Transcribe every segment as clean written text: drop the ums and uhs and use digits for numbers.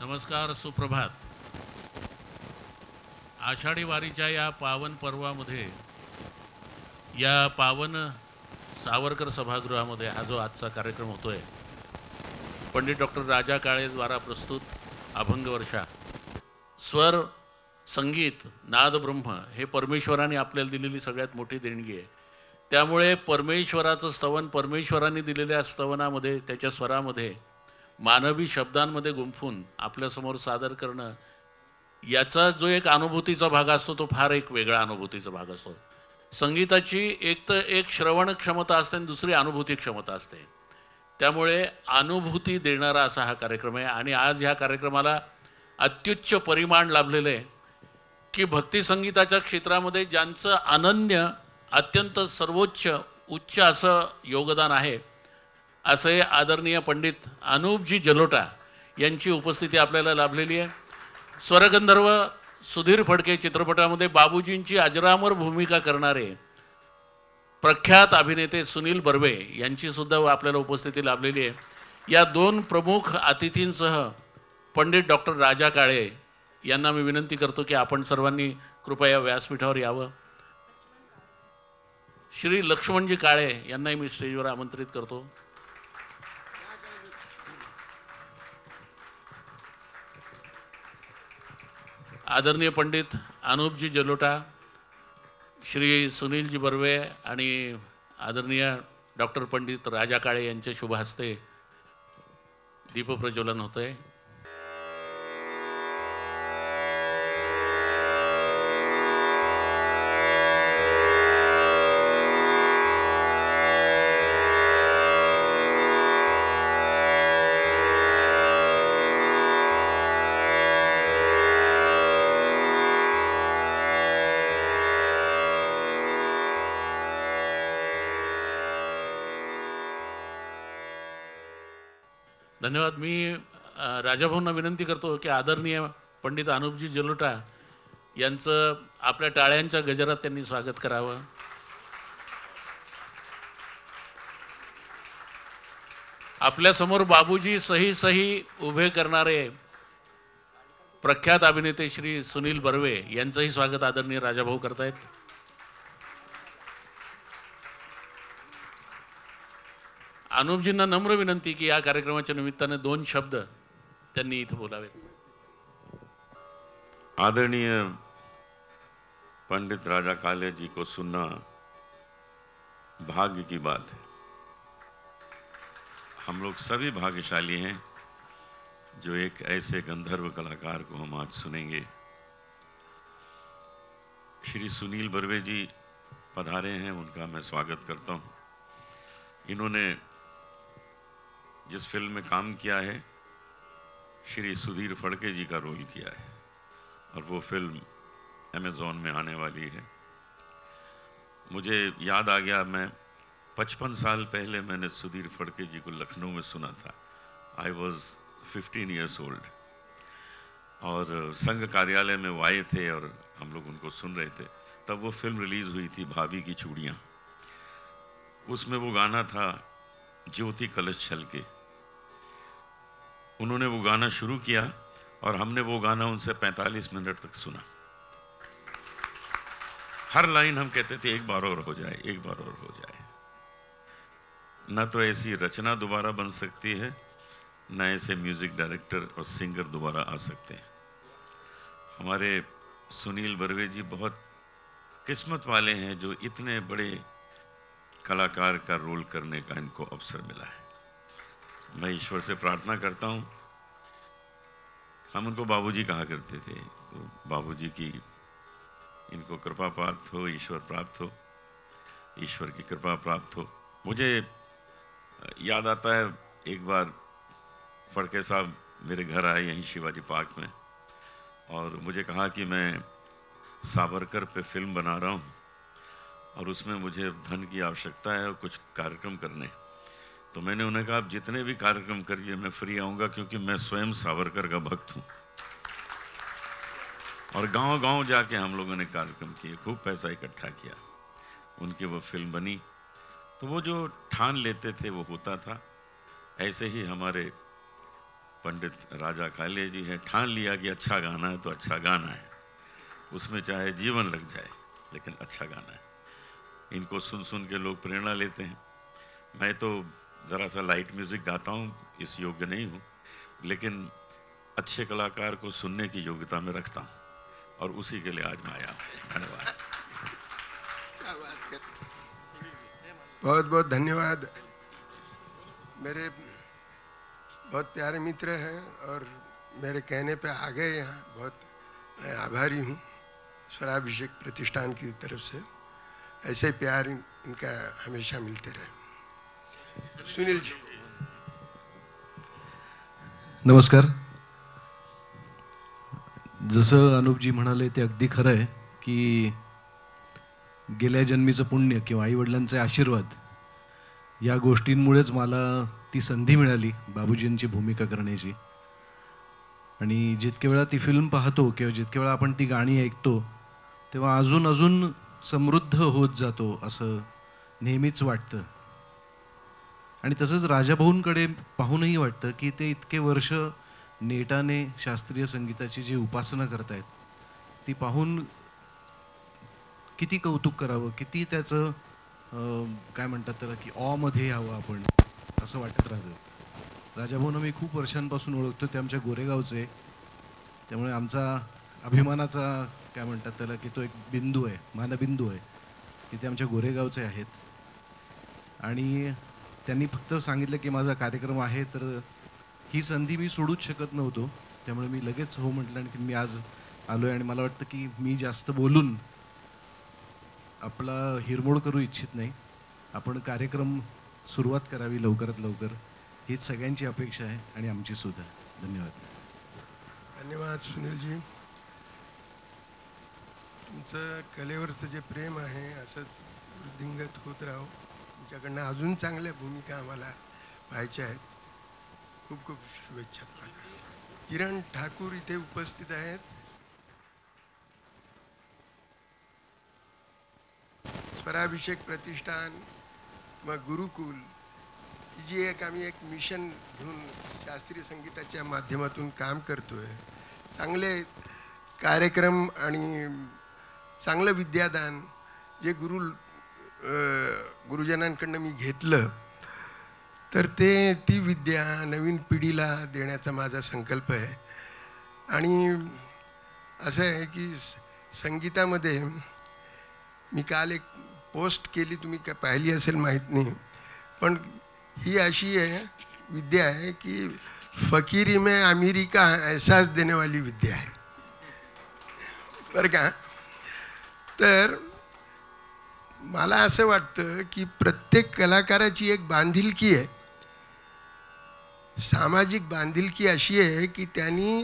नमस्कार, सुप्रभात. आषाढी वारीच्या या पावन पर्वामध्ये, या पावन सावरकर सभागृहामध्ये हा जो आजचा कार्यक्रम होतोय, पंडित डॉक्टर राजा काळे द्वारा प्रस्तुत अभंग वर्षा. स्वर, संगीत, नाद ब्रह्म हे परमेश्वराने आपल्याला दिलेली सगळ्यात मोठी देणगी आहे. त्यामुळे परमेश्वराचं स्तवन, परमेश्वराने दिलेल्या स्तवनामध्ये, त्याच्या स्वरामध्ये मानवी शब्दांमध्ये गुंफून आपल्यासमोर सादर करणं, याचा जो एक अनुभूतीचा भाग असतो तो फार एक वेगळा अनुभूतीचा भाग असतो. संगीताची एक तर एक श्रवण क्षमता असते आणि दुसरी अनुभूती क्षमता असते. त्यामुळे अनुभूती देणारा असा हा कार्यक्रम आहे. आणि आज ह्या कार्यक्रमाला अत्युच्च परिमाण लाभलेलं आहे की भक्ती संगीताच्या क्षेत्रामध्ये ज्यांचं अनन्य, अत्यंत सर्वोच्च, उच्च असं योगदान आहे, असे आदरणीय पंडित अनुपजी जलोटा यांची उपस्थिती आपल्याला लाभलेली आहे. स्वरगंधर्व सुधीर फडके चित्रपटामध्ये बाबूजींची अजरामर भूमिका करणारे प्रख्यात अभिनेते सुनील बर्वे यांची सुद्धा आपल्याला उपस्थिती लाभलेली आहे. या दोन प्रमुख अतिथींसह पंडित डॉक्टर राजा काळे यांना मी विनंती करतो की आपण सर्वांनी कृपया व्यासपीठावर यावं. श्री लक्ष्मणजी काळे यांनाही मी स्टेजवर आमंत्रित करतो. आदरणीय पंडित अनुपजी जलोटा, श्री सुनीलजी बर्वे आणि आदरणीय डॉक्टर पंडित राजा काळे यांच्या शुभ हस्ते दीपप्रज्वलन होतंय. धन्यवाद. मी राजाभाऊंना विनंती करतो की आदरणीय पंडित अनुपजी जलोटा यांचं आपल्या टाळ्यांच्या गजरात त्यांनी स्वागत करावं. आपल्यासमोर बाबूजी सही सही उभे करणारे प्रख्यात अभिनेते श्री सुनील बर्वे यांचंही स्वागत आदरणीय राजाभाऊ करतायत. अनुपजींना नम्र विनंती की या कार्यक्रमाच्या निमित्ताने दोन शब्द त्यांनी इथं बोलावेत. आदरणीय पंडित राजा काले जी को सुनना भाग्य की बात है. हम लोग सभी भाग्यशाली हैं जो एक ऐसे गंधर्व कलाकार को हम आज सुनेंगे. श्री सुनील बर्वे जी पधारे हैं, उनका मैं स्वागत करता हूं. इन्होंने जिस फिल्म में काम किया है, श्री सुधीर फड़के जी का रोल किया है और वो फिल्म अमेज़ॉन में आने वाली है. मुझे याद आ गया, मैं 55 साल पहले मैंने सुधीर फड़के जी को लखनऊ में सुना था. आई वॉज 15 ईयर्स ओल्ड और संघ कार्यालय में वो आए थे और हम लोग उनको सुन रहे थे. तब वो फिल्म रिलीज़ हुई थी भाभी की चूड़ियाँ. उसमें वो गाना था ज्योति कलश छलके. उन्होंने वो गाना शुरू किया और हमने वो गाना उनसे 45 मिनट तक सुना. हर लाइन हम कहते थे एक बार और हो जाए, एक बार और हो जाए. न तो ऐसी रचना दोबारा बन सकती है, न ऐसे म्यूजिक डायरेक्टर और सिंगर दोबारा आ सकते हैं. हमारे सुनील बर्वे जी बहुत किस्मत वाले हैं जो इतने बड़े कलाकार का रोल करने का इनको अवसर मिला है. मैं ईश्वर से प्रार्थना करता हूँ. हम उनको बाबूजी कहा करते थे, तो बाबूजी की इनको कृपा प्राप्त हो, ईश्वर प्राप्त हो, ईश्वर की कृपा प्राप्त हो. मुझे याद आता है एक बार फड़के साहब मेरे घर आए यहीं शिवाजी पार्क में और मुझे कहा कि मैं सावरकर पे फिल्म बना रहा हूँ और उसमें मुझे धन की आवश्यकता है और कुछ कार्यक्रम करने. तो मैंने उन्हें कहा आप जितने भी कार्यक्रम करिए, मैं फ्री आऊँगा क्योंकि मैं स्वयं सावरकर का भक्त हूँ. और गांव-गांव जाके हम लोगों ने कार्यक्रम किए, खूब पैसा इकट्ठा किया. उनकी वो फिल्म बनी. तो वो जो ठान लेते थे वो होता था. ऐसे ही हमारे पंडित राजा काले जी हैं, ठान लिया कि अच्छा गाना है तो अच्छा गाना है, उसमें चाहे जीवन लग जाए लेकिन अच्छा गाना है। इनको सुन सुन के लोग प्रेरणा लेते हैं। मैं तो ज़रा सा लाइट म्यूज़िक गाता हूँ, इस योग्य नहीं हूँ, लेकिन अच्छे कलाकार को सुनने की योग्यता में रखता हूँ और उसी के लिए आज मैं आया। धन्यवाद। बहुत बहुत धन्यवाद। मेरे बहुत प्यारे मित्र हैं और मेरे कहने पे आ गए यहाँ, बहुत मैं आभारी हूँ स्वराभिषेक प्रतिष्ठान की तरफ से। ऐसे प्यार इनका हमेशा मिलते रहे। सुनील जी नमस्कार। जसं अनुपजी म्हणाले ते अगदी खरं आहे की गेल्या जन्मीचं पुण्य किंवा आईवडिलांचे आशीर्वाद या गोष्टींमुळेच मला ती संधी मिळाली बाबूजींची भूमिका करण्याची। आणि जितके वेळा ती फिल्म पाहतो किंवा जितके वेळा आपण ती गाणी ऐकतो तेव्हा अजून अजून समृद्ध होत जातो असं नेहमीच वाटतं। आणि तसंच राजाभाऊंकडे पाहूनही वाटतं की ते इतके वर्ष नेटाने शास्त्रीय संगीताची जी उपासना करतायत ती पाहून किती कौतुक करावं, किती त्याचं काय म्हणतात त्याला की ऑमध्ये यावं आपण असं वाटत राहतं। राजाभाऊंना मी खूप वर्षांपासून ओळखतो, ते आमच्या गोरेगावचे, त्यामुळे आमचा अभिमानाचा काय म्हणतात त्याला की तो एक बिंदू आहे, मानबिंदू आहे की ते आमच्या गोरेगावचे आहेत। आणि त्यांनी फक्त सांगितलं की माझा कार्यक्रम आहे, तर ही संधी मी सोडूच शकत नव्हतो, त्यामुळे मी लगेच हो म्हटलं आणि मी आज आलोय। आणि मला वाटतं की मी जास्त बोलून आपला हिरमोड करू इच्छित नाही, आपण कार्यक्रम सुरुवात करावी लवकरात लवकर, हीच सगळ्यांची अपेक्षा आहे आणि आमची सुद्धा। धन्यवाद। धन्यवाद सुनीलजी। तुमचं कलेवरचं जे प्रेम आहे असंच वृद्धिंगत होत राहो। तुमच्याकडनं अजून चांगल्या भूमिका आम्हाला पाहायच्या आहेत। खूप खूप शुभेच्छा तुम्हाला। किरण ठाकूर इथे उपस्थित आहेत। स्वराभिषेक प्रतिष्ठान मग गुरुकुल ही जी आम्ही एक मिशन घेऊन शास्त्रीय संगीताच्या माध्यमातून काम करतोय, चांगले कार्यक्रम आणि चांगलं विद्यादान जे गुरुजनांकडनं मी घेतलं, तर ती विद्या नवीन पिढीला देण्याचा माझा संकल्प आहे। आणि असं आहे की संगीतामध्ये मी काल एक पोस्ट केली, तुम्ही काय पाहिली असेल माहीत नाही, पण ही अशी आहे विद्या आहे की फकीरी में अमीरी का एहसास देने वाली विद्या आहे, बरं का। तर मला असं वाटतं की प्रत्येक कलाकाराची एक बांधिलकी आहे, सामाजिक बांधिलकी अशी आहे की त्यांनी,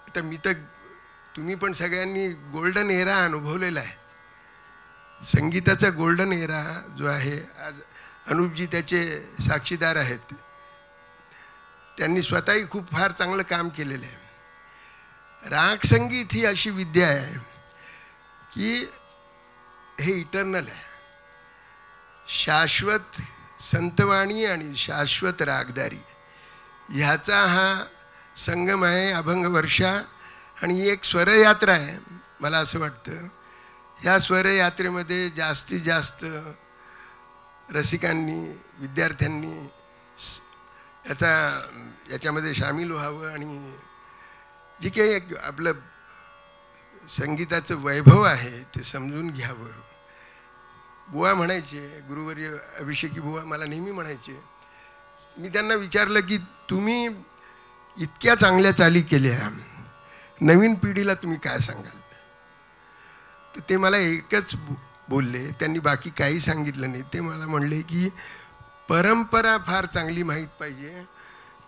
आता मी तर तुम्ही पण सगळ्यांनी गोल्डन एरा अनुभवलेला आहे, संगीताचा गोल्डन एरा जो आहे, आज अनुपजी त्याचे साक्षीदार आहेत, त्यांनी स्वतःही खूप फार चांगलं काम केलेलं आहे। राग संगीत ही अशी विद्या आहे की हे इटर्नल आहे, शाश्वत संतवाणी आणि शाश्वत रागदारी ह्याचा हा संगम आहे, अभंग वर्षा। आणि एक स्वरयात्रा आहे। मला असं वाटतं ह्या स्वरयात्रेमध्ये जास्तीत जास्त रसिकांनी, विद्यार्थ्यांनी याच्यामध्ये सामील व्हावं आणि जे काही एक आपलं संगीताचं वैभव आहे ते समजून घ्यावं। बुवा म्हणायचे, गुरुवर्य अभिषेकी बुवा मला नेहमी म्हणायचे, मी त्यांना विचारलं की तुम्ही इतक्या चांगल्या चाली केल्या, नवीन पिढीला तुम्ही काय सांगाल? तर ते मला एकच बोलले, त्यांनी बाकी काही सांगितलं नाही। ते मला म्हणले की परंपरा फार चांगली माहीत पाहिजे,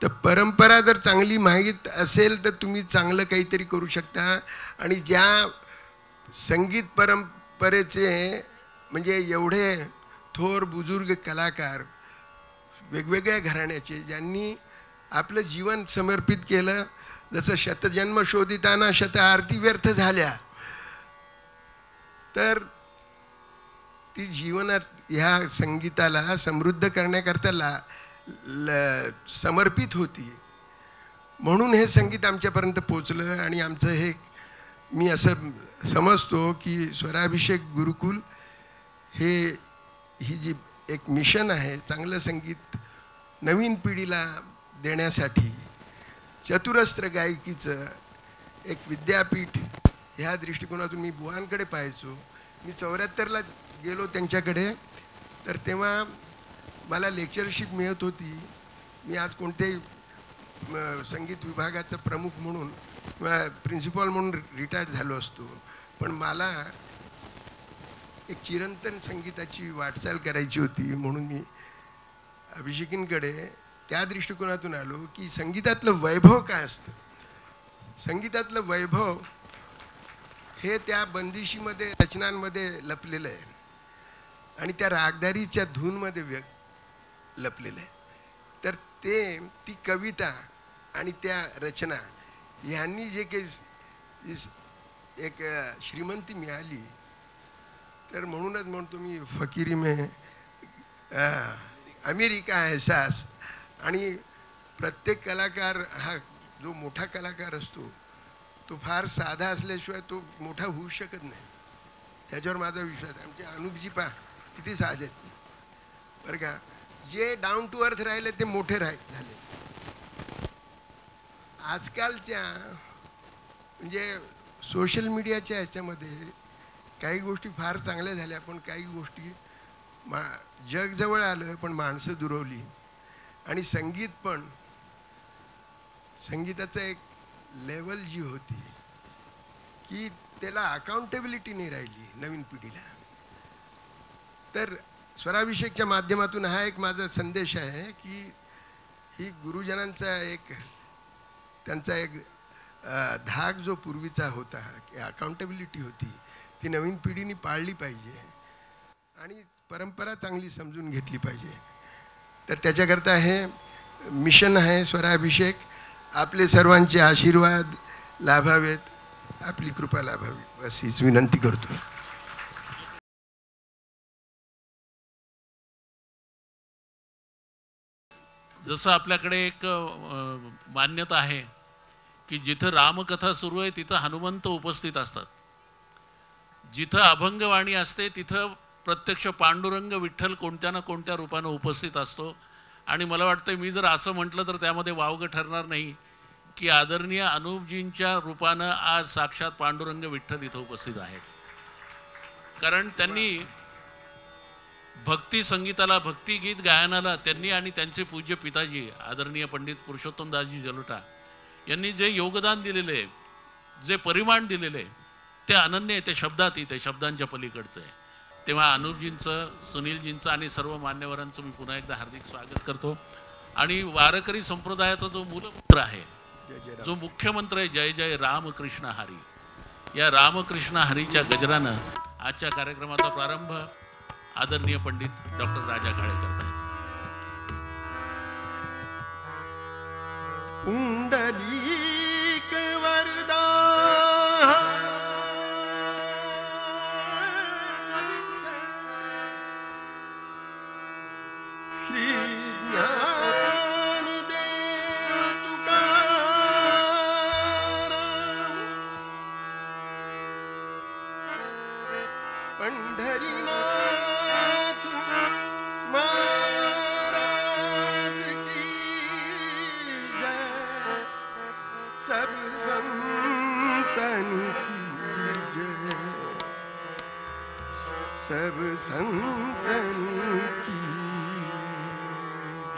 तर परंपरा जर चांगली माहीत असेल तर तुम्ही चांगलं काहीतरी करू शकता। आणि ज्या संगीत परंपरेचे म्हणजे एवढे थोर बुजुर्ग कलाकार वेगवेगळ्या घराण्याचे, ज्यांनी आपलं जीवन समर्पित केलं, जसं शतजन्म शोधिताना शत आरती व्यर्थ झाल्या, तर ती जीवनात ह्या संगीताला समृद्ध करण्याकरता समर्पित होती, म्हणून हे संगीत आमच्यापर्यंत पोचलं. आणि आमचं हे मी असं समजतो की स्वराभिषेक गुरुकुल ही जी एक मिशन आहे, चांगलं संगीत नवीन पिढीला देण्यासाठी, चतुरस्त्र गायकीचं एक विद्यापीठ ह्या दृष्टिकोनातून मी बुवांकडे पाहायचो. मी 74ला गेलो त्यांच्याकडे, तर तेव्हा मला लेक्चरशिप मिळत होती. मी आज कोणत्याही संगीत विभागाचा प्रमुख म्हणून किंवा प्रिन्सिपॉल म्हणून रिटायर्ड झालो असतो, पण मला एक चिरंतन संगीताची वाटचाल करायची होती. म्हणून मी अभिषेकींकडे त्या दृष्टिकोनातून आलो की संगीतातलं वैभव काय असतं. संगीतातलं वैभव हे त्या बंदिशीमध्ये, रचनांमध्ये लपलेलं आहे आणि त्या रागदारीच्या धूनमध्ये लपलेलं आहे. तर ती कविता आणि त्या रचना ह्यांनी जे काही एक श्रीमंती मिळाली, तर म्हणूनच म्हणतो मी फकीरी में अमेरिका एहसास. आणि प्रत्येक कलाकार हा जो मोठा कलाकार असतो तो फार साधा असल्याशिवाय तो मोठा होऊ शकत नाही, ह्याच्यावर माझा विश्वास आहे. आमचे अनुपजी पहा किती साधे आहेत बरं का. जे डाऊन टू अर्थ राहिले ते मोठे झाले. आजकालच्या म्हणजे सोशल मीडियाच्या ह्याच्यामध्ये काही गोष्टी फार चांगल्या झाल्या, पण काही गोष्टी जग जवळ आलं पण माणसं दुरावली. आणि संगीत पण, संगीताचं एक लेवल जी होती की त्याला अकाउंटेबिलिटी नाही राहिली नवीन पिढीला. तर स्वराभिषेकच्या माध्यमातून हा एक माझा संदेश आहे की ही गुरुजनांचा एक, त्यांचा एक धाक जो पूर्वीचा होता की अकाउंटेबिलिटी होती, ती नवीन पिढीने पाळली पाहिजे आणि परंपरा चांगली समजून घेतली पाहिजे. तर त्याच्याकरता हे मिशन आहे स्वराभिषेक. आपले सर्वांचे आशीर्वाद लाभावेत, आपली कृपा लाभावी, बस हीच विनंती करतो. जसं आपल्याकडे एक मान्यता आहे की जिथं रामकथा सुरू आहे तिथं हनुमंत उपस्थित असतात, जिथं अभंगवाणी असते तिथं प्रत्यक्ष पांडुरंग विठ्ठल कोणत्या ना कोणत्या रूपानं उपस्थित असतो. आणि मला वाटतं मी जर असं म्हटलं तर त्यामध्ये वावगं ठरणार नाही की आदरणीय अनुपजींच्या रूपानं आज साक्षात पांडुरंग विठ्ठल इथं उपस्थित आहेत. कारण त्यांनी भक्ती संगीताला, भक्तिगीत गायनाला त्यांनी आणि त्यांचे पूज्य पिताजी आदरणीय पंडित पुरुषोत्तमदासजी जलोटा यांनी जे योगदान दिलेले, जे परिमाण दिलेले, ते अनन्य आहे, ते शब्दातीत आहे, शब्दांच्या पलीकडचं आहे. तेव्हा अनुपजींचं, सुनीलजींचं आणि सर्व मान्यवरांचं मी पुन्हा एकदा हार्दिक स्वागत करतो. आणि वारकरी संप्रदायाचा जो मूलमंत्र आहे, जो मुख्य मंत्र आहे, जय जय रामकृष्ण हरी, या रामकृष्ण हरीच्या गजरानं आजच्या कार्यक्रमाचा प्रारंभ आदरणीय पंडित डॉक्टर राजा काळे करतायत. पुंडलीक वरदा श्री ज्ञानदेव तुकाराम पंढरीनाथ महाराज की जय, सब संतन की जय, सब संतन की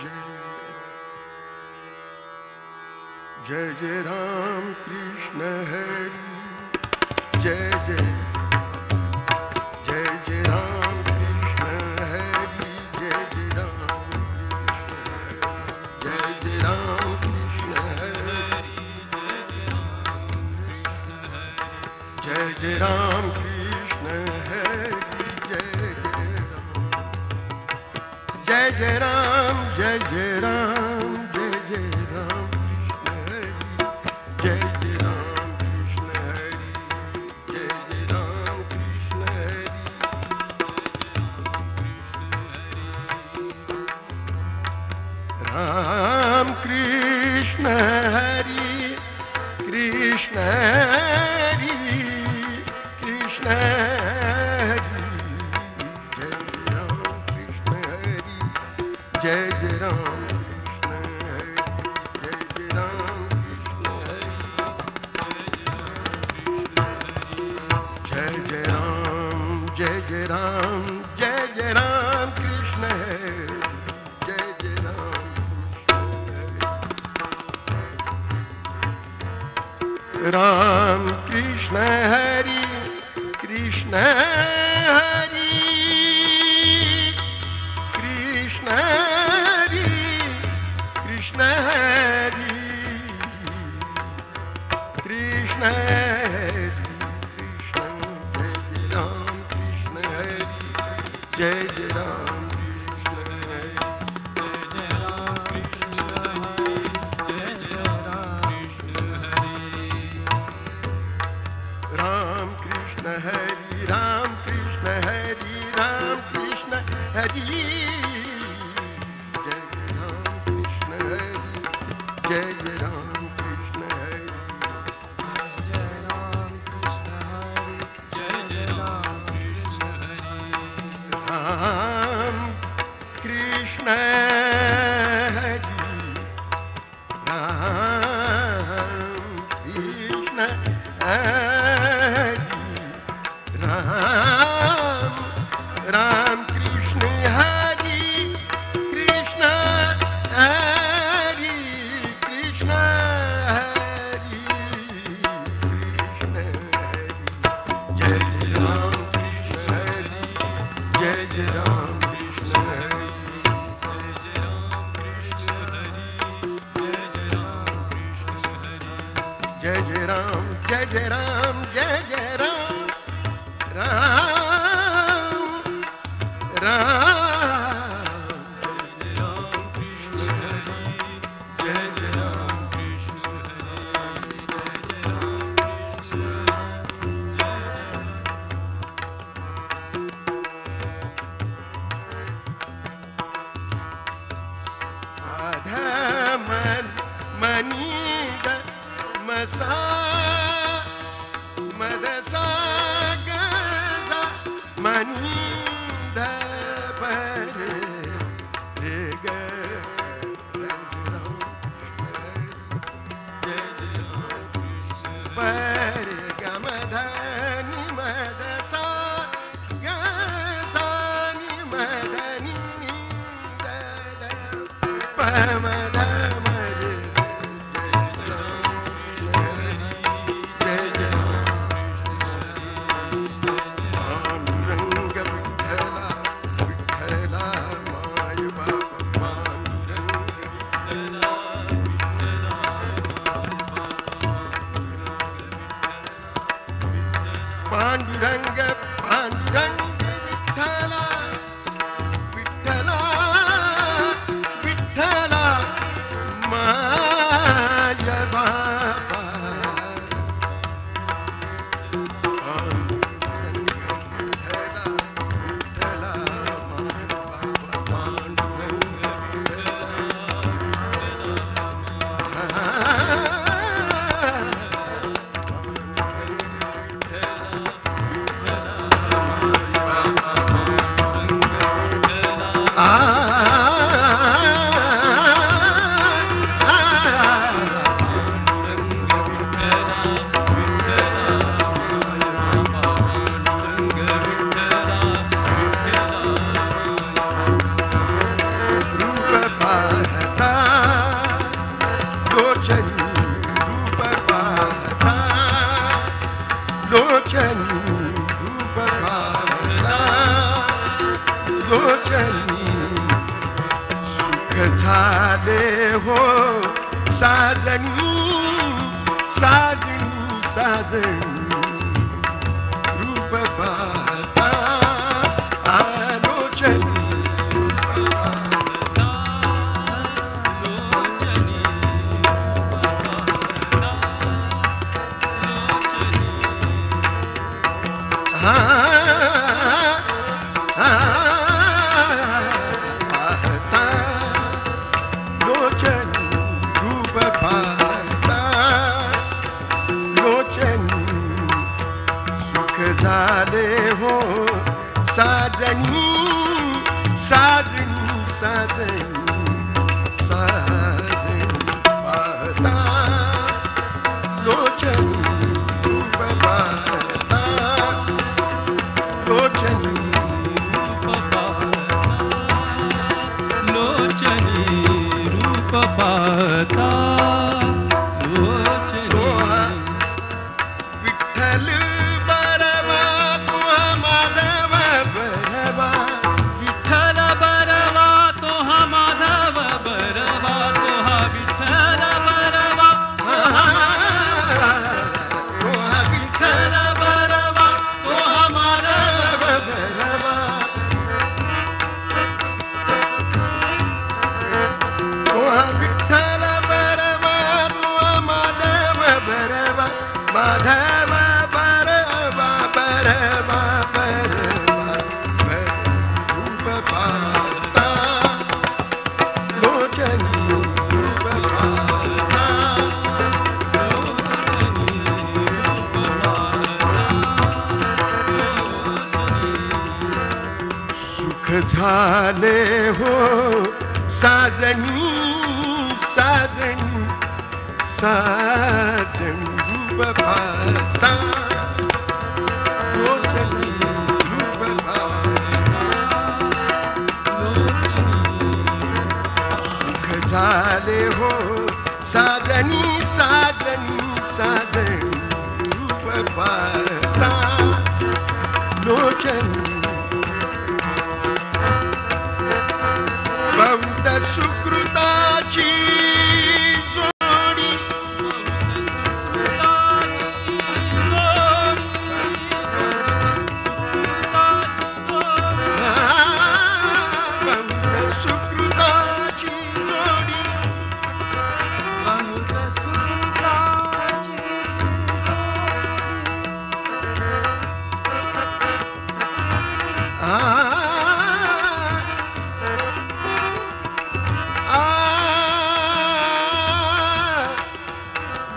जय. जय जय राम कृष्ण हरि, जय जय जय जय राम कृष्ण हरि, जय जय राम कृष्ण, जय जय राम कृष्ण हरि, जय जय राम कृष्ण हरि, जय जय राम, जय जय राम, जय जय राम कृष्ण हरि, जय जय राम कृष्ण हरि, जय जय राम कृष्ण हरि. कृष्ण हरि कृष्ण हरि कृष्ण हरि जय जय राम कृष्ण हरि जय जय राम कृष्ण हरि जय जय राम जय जय राम जय जय राम कृष्ण हरि जय जय राम राम कृष्ण हरि कृष्ण हरि कृष्ण हरि कृष्ण हरि कृष्ण हरि कृष्ण जय जय राम कृष्ण हरि जय जय राम कृष्ण हरि राम कृष्ण हरि राम कृष्ण हरि जय जय राम कृष्ण हरि जय जय राम कृष्ण हरि जय राम कृष्ण हरि जय जय राम कृष्ण हरि राम कृष्ण हरि राम कृष्ण हरि राम राम कृष्ण हरि कृष्ण हरि कृष्ण हरि कृष्ण हरि जय जय राम कृष्ण हरि जय जय राम कृष्ण हरि जय जय राम जय जय राम जय जय राम राम राम जय जय राम कृष्ण हरि जय जय राम कृष्ण हरि जय जय राम कृष्ण अधमन मनीद मसा मदसा गसा मनीद पर रे ग पर गमधनि मदसा गसा नि मदनि दद पमद मरे जय जय पांडुरंग विठ्ठला विठ्ठला माय बाप पांडुरंग पांडुरंग विठ्ठला विठ्ठला विठ्ठला माय बापा पांडुरंग विठ्ठला विठ्ठला माय बापा पांडुरंग लोचनी रूप पाहता लोचनी सुख झाले हो साजनी साजनी साजनी रूप पाहता आलोचनी पाहता लोचनी रूप पाहता विठ्ठल बरवा तुहा माधव बरवा, विठ्ठल बरवा तोहा माधव बरवा, तोहा विठ्ठल बरवा, तुहा विठ्ठल बरवा तुहा माधव बरवा, तुहा विठ्ठल बरवा तुहा माधव बरवा, माधव बरवा बरवा बरवा रूप पाहता लोचनी रूप पाहता, सुख झाले हो साजनी साजनी साजनी रूप पाहता लोचनी रूप पाहता, सुख झाले हो साजनी साजनी साजनी रूप पाहता लोचनी, बहुत सुकृताची जोडी, बहुत सुकृताची जोडी,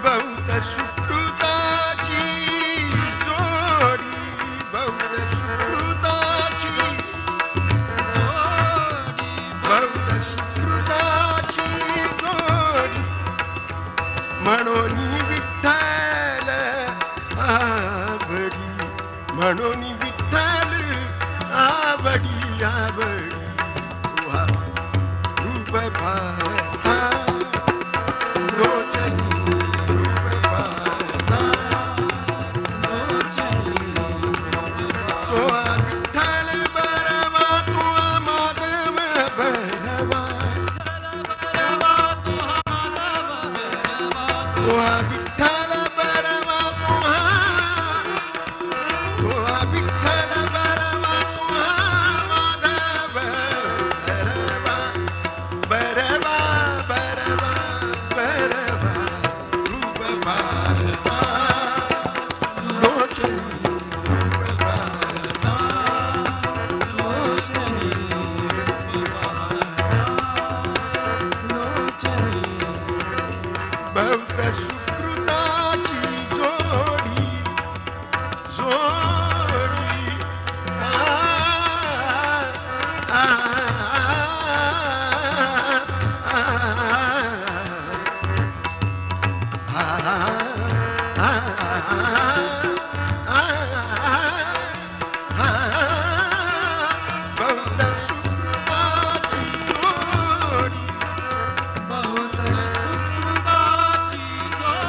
बहुत सुकृताची जोडी, बहुत सुकृताची बहुत सुकृताची जोडी, म्हणून विठ्ठल आवडी, म्हणून विठ्ठल आवडी आवडी तुहा रूप पाहता लोचनी रूप पाहता, तुहा विठ्ठल बरवा तुहा माधव बरवा, तुहा विठ्ठल बरवा तुहा विठ्ठल बरवा तुहा माधव बरवा, बरवा बरवा बरवा रूप पाहता लोचनी रूप पाहता, बहुत सुकृताची जोडी जोडी, बहुत सुकृताची जोडी, बहुत सुकृताची जोडी,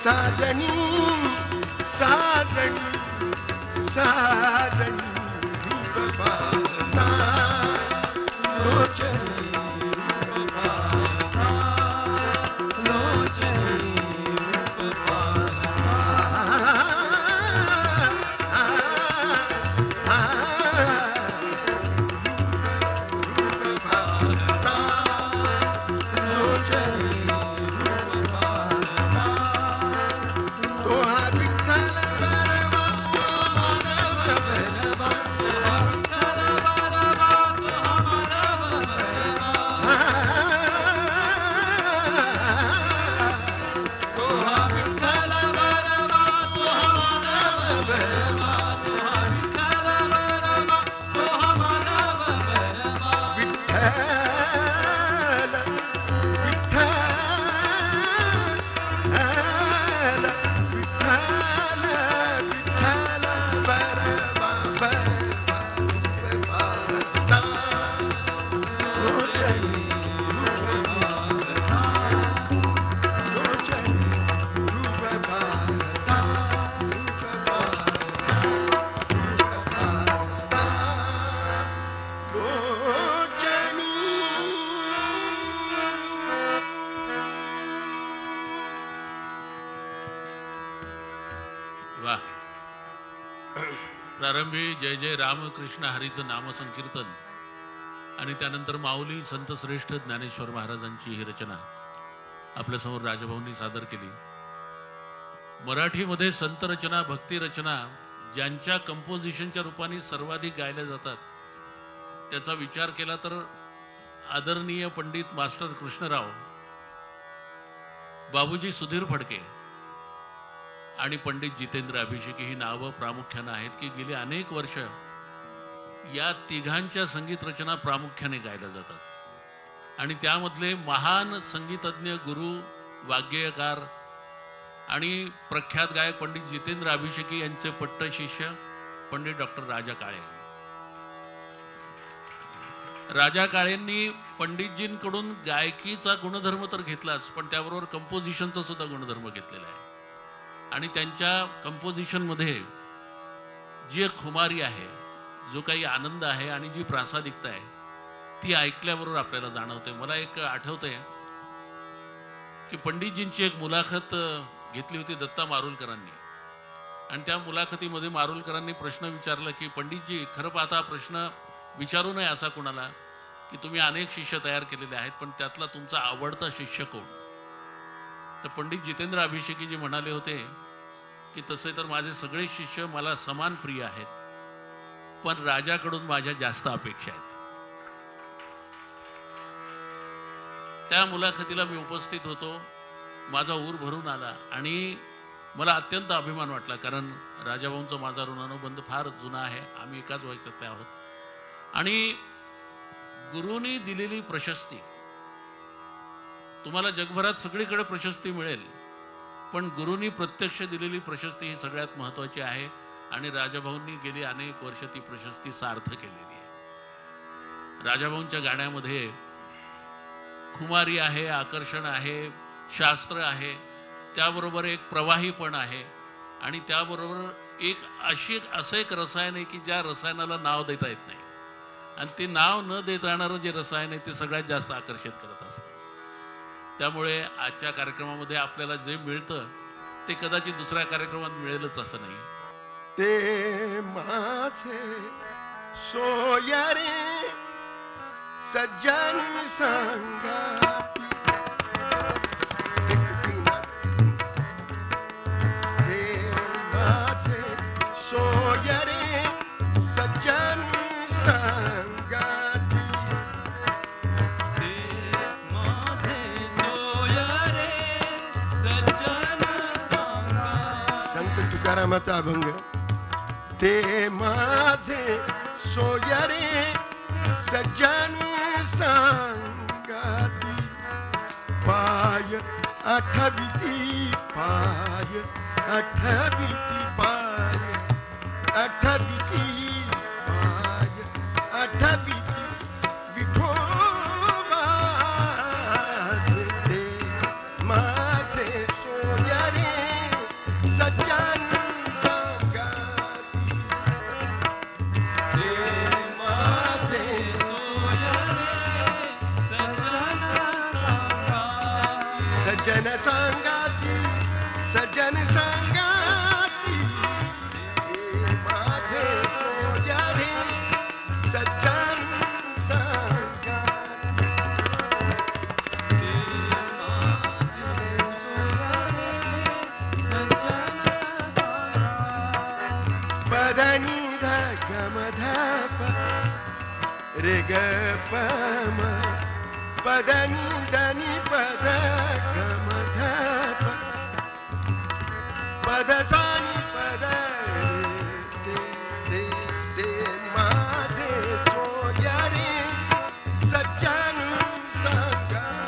साजणी साजणी साजणी रूप पाहता लोचनी रूप पाहता लोचनी रूप वा. प्रारंभी जय जय रामकृष्ण हरीचं नामसंकीर्तन आणि त्यानंतर माऊली संत श्रेष्ठ ज्ञानेश्वर महाराजांची ही रचना आपल्यासमोर राजभाऊंनी सादर केली. मराठीमध्ये संत रचना भक्ती रचना ज्यांच्या कंपोजिशनच्या रूपाने सर्वाधिक गायल्या जातात त्याचा विचार केला तर आदरणीय पंडित मास्टर कृष्णराव, बाबूजी सुधीर फडके आणि पंडित जितेंद्र अभिषेकी ही नावं प्रामुख्यानं आहेत की गेली अनेक वर्ष या तिघांच्या संगीत रचना प्रामुख्याने गायल्या जातात आणि त्यामधले महान संगीतज्ञ गुरु वाग्गेयकार आणि प्रख्यात गायक पंडित जितेंद्र अभिषेकी यांचे पट्ट शिष्य पंडित डॉक्टर राजा काळे. राजा काळेंनी पंडितजींकडून गायकीचा गुणधर्म तर घेतलाच पण त्याबरोबर कंपोजिशनचा सुद्धा गुणधर्म घेतलेला आहे आणि त्यांच्या कंपोजिशनमध्ये जी एक खुमारी आहे, जो काही आनंद आहे आणि जी प्रासादिकता आहे ती ऐकल्याबरोबर आपल्याला जाणवते. मला एक आठवतंय की पंडितजींची एक मुलाखत घेतली होती दत्ता मारुलकरांनी आणि त्या मुलाखतीमध्ये मारुलकरांनी प्रश्न विचारला की पंडितजी, खरं पाहता प्रश्न विचारू नये असा कोणाला की तुम्ही अनेक शिष्य तयार केलेले आहेत पण त्यातला तुमचा आवडता शिष्य कोण? तर पंडित जितेंद्र अभिषेकी जी म्हणाले होते की तसे तर माझे सगळे शिष्य मला समान प्रिय आहेत पण राजाकडून माझ्या जास्त अपेक्षा आहेत. त्या मुलाखतीला मी उपस्थित होतो, माझा ऊर भरून आला आणि मला अत्यंत अभिमान वाटला कारण राजाभाऊंचा माझा ऋणानुबंध फार जुना आहे, आम्ही एकाच वयातले आहोत आणि गुरुनी दिलेली प्रशस्ती, तुम्हाला जगभरात सगळीकडे प्रशस्ती मिळेल पण गुरुनी प्रत्यक्ष दिलेली प्रशस्ती ही सगळ्यात महत्त्वाची आहे आणि राजाभाऊंनी गेली अनेक वर्ष ती प्रशस्ती सार्थ केलेली आहे. राजाभाऊंच्या गाण्यामध्ये खुमारी आहे, आकर्षण आहे, शास्त्र आहे, त्याबरोबर एक प्रवाहीपण आहे आणि त्याबरोबर असं एक रसायन आहे की ज्या रसायनाला नाव देता येत नाही आणि ते नाव न देता येणारं जे रसायन आहे ते सगळ्यात जास्त आकर्षित करत असतं. त्यामुळे आजच्या कार्यक्रमामध्ये आपल्याला जे मिळतं ते कदाचित दुसऱ्या कार्यक्रमात मिळेलच असं नाही. ते माझे सोयरे सज्जन संगाती, ते माझे सोयरे सज्जन संगाती, संत तुकारामाचा अभंग. ते माझे सोयरे सज्जन संगाती, पाय आठविती पाय आठविती पाय आठविती पाय आठविती विठोबा. ते माझे सोयरे सज्जन संगाती ते माझे सज्जन संगाती सज्जन संगाती ते माझे सोयरे सज्जन पदनी ध गम ध प रे ग प म पदनी धनी पद गम ध प पद सानी पद दे दे दे माझे सोयरे सज्जन संगाती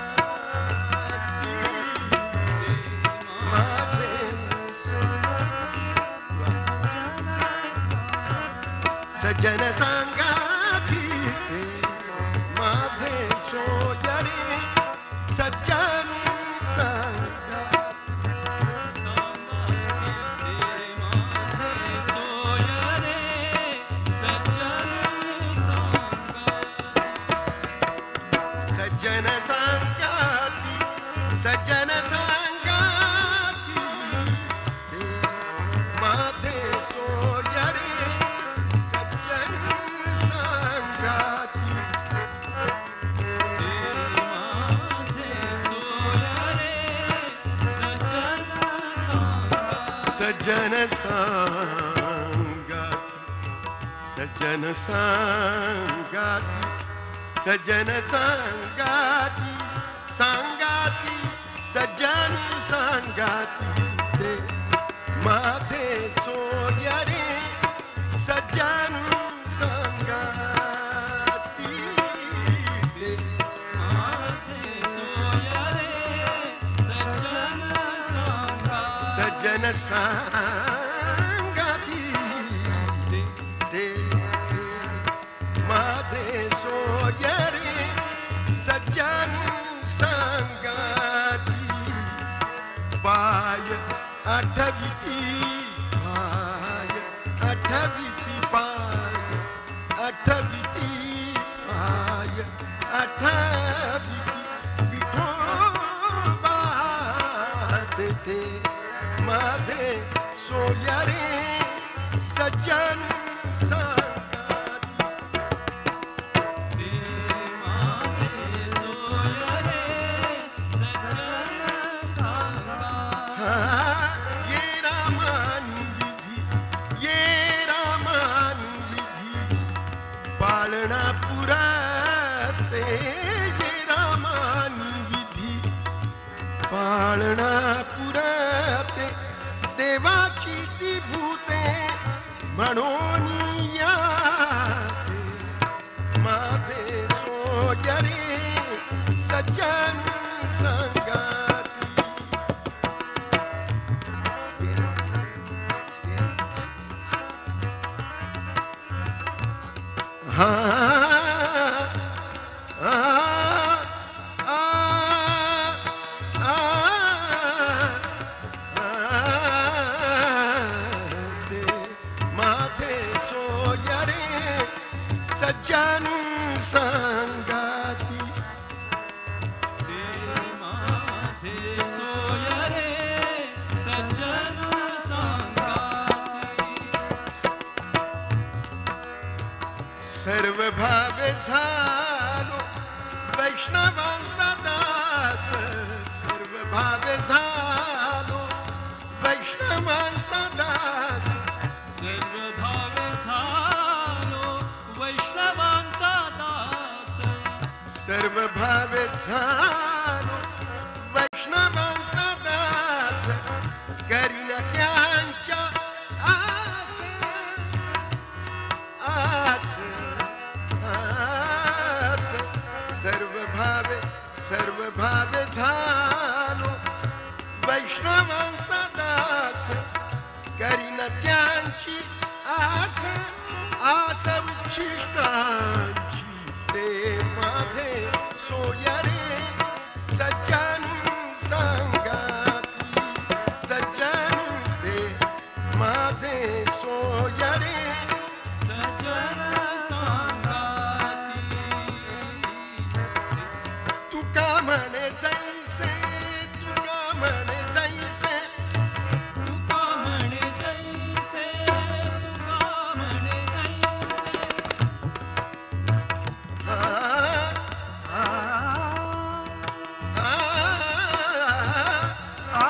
माझे सज्जन संगाती ते माझे सोयरे सज्जन सज्जन संगाती सज्जन संगाती ते माझे सोयरे सज्जन संगाती सज्जन संगाती सज्जन संगाती सज्जन संगाती संगाती सज्जन संगाती ते माझे सोयरे सज्जन संगाती ते माझे सोयरे सज्जन संगाती ते माझे सोयरे सज्जन संगाती पाय आठविती पाय आठविती पाय आठविती पाय आठविती विठोबाचे ते माझे सोयरे सज्जन संगाती ये रामानी विधी पालना पुराते ये रामानी विधी पालना पुराते देवाची ती भूते म्हणून याते माझे सोयरे सज्जन संगाती हा सज्जन संगाती ते माझे सोयरे सज्जन संगाती सर्व भावे झालो वैष्णवांचा दास सर्व भावे झालो वैष्णवांचा दास सर्व भावे झालो वैष्णवांचा दास सर्व भावे झालो वैष्णवांचा दास करीन त्यांच्या आस आस आस सर्व भावे झालो वैष्णवांचा दास करीन त्यांची आस आस उच्छिष्टांची ते माझे सोयरे सज्जन संगाती सज्जन ते माझे सोयरे सज्जन संगाती तुका म्हणे जैसे तुका म्हणे जैसे तुका म्हणे जैसे तुका म्हणे जैसे आ, आ आ, आ आ,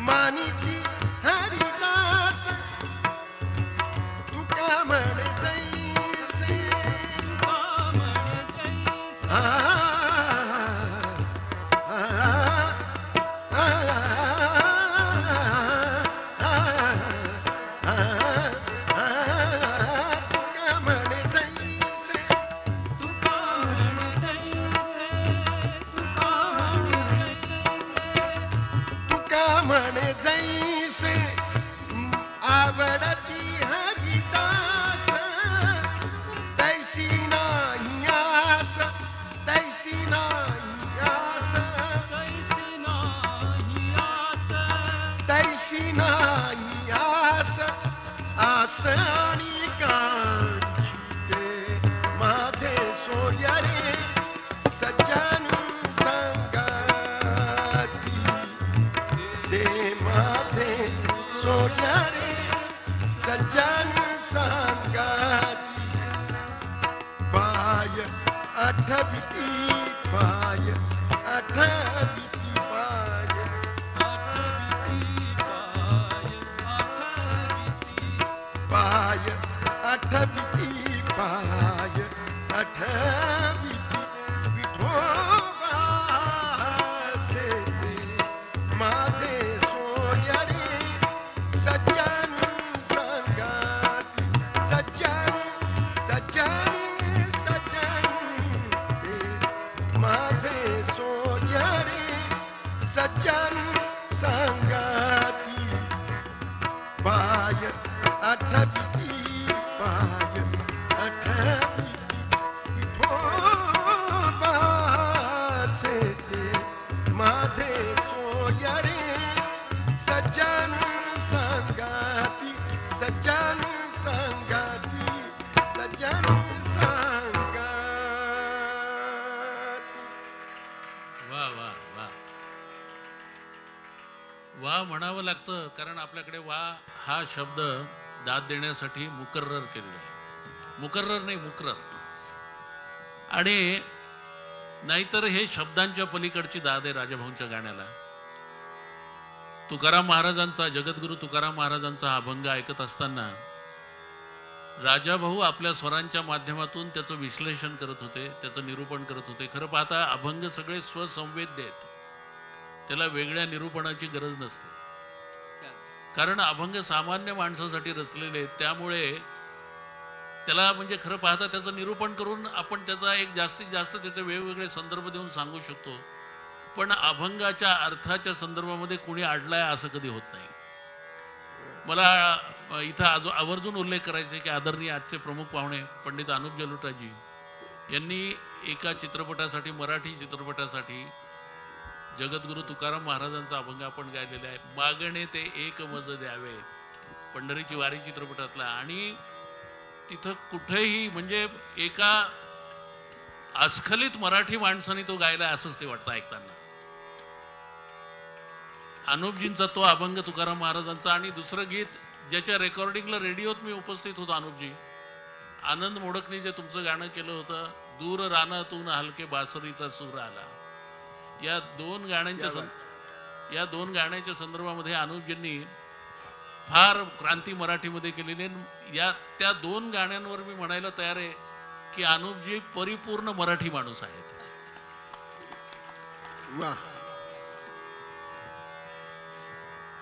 मानिकी हरिदास तुका म्हणे जैसे आ, आ, आ, तुका म्हणे जैसे तुका म्हणे जैसे आवडती हरिदास तैसी नाही आस तैसी नाही आस तैसी नाही आस आस आणि कांची ते माझे सोयरे सज्जन संगाती ते माझे सोयरे सज्जन संगाती पाय आठविती पाय आठविती पाय पाय आठविती पाय आठविती विठोबाचे ते माझे सोयरे सज्जन संगाती सज्जन सज्जन सज्जन ते माझे सोयरे सज्जन संगाती पाय आठविती पाय आठविती विठोबाचे ते माझे सोयरे सज्जन संगाती सज्जन संगाती सज्जन संगाती वा वा वा वा म्हणावं लागतं, कारण आपल्याकडे वा हा शब्द दाद देण्यासाठी मुकर्रर केलेला आहे. मुकर्रर नाही, मुकर्रर. आणि नाहीतर हे शब्दांच्या पलीकडची दाद आहे राजाभाऊंच्या गाण्याला. तुकाराम महाराजांचा, जगद्गुरु तुकाराम महाराजांचा हा अभंग ऐकत असताना राजाभाऊ आपल्या स्वरांच्या माध्यमातून त्याचं विश्लेषण करत होते, त्याचं निरूपण करत होते. खरं पाहता अभंग सगळे स्वसंवेद्य आहेत, त्याला वेगळ्या निरूपणाची गरज नसते, कारण अभंग सामान्य माणसासाठी रचलेले आहेत. त्यामुळे त्याला म्हणजे खरं पाहता त्याचं निरूपण करून आपण त्याचा एक जास्तीत जास्त त्याचे वेगवेगळे संदर्भ देऊन सांगू शकतो. पण अभंगाच्या अर्थाच्या संदर्भामध्ये कुणी अडलाय असं कधी होत नाही. मला इथं आवर्जून उल्लेख करायचा आहे की आदरणीय आजचे प्रमुख पाहुणे पंडित अनुप जलोटाजी यांनी एका चित्रपटासाठी, मराठी चित्रपटासाठी जगद्गुरु तुकाराम महाराजांचा अभंग आपण गायलेला आहे. मागणे ते एक मज द्यावे, पंढरीची वारी चित्रपटातला. आणि तिथं कुठेही म्हणजे एका अस्खलित मराठी माणसाने तो गायला असंच ते वाटतं ऐकताना. अनुपजींचा तो अभंग तुकाराम महाराजांचा. आणि दुसरं गीत ज्याच्या रेकॉर्डिंगला रेडिओत मी उपस्थित होतो, अनुपजी, आनंद मोडकने जे तुमचं गाणं केलं होतं, दूर रानातून हलके बासरीचा सूर आला. या दोन गाण्याच्या संदर्भामध्ये अनुपजींनी फार क्रांती मराठीमध्ये केलेली आहे. त्या 2 गाण्यांवर मी म्हणायला तयार आहे की अनुपजी परिपूर्ण मराठी माणूस आहेत. वा.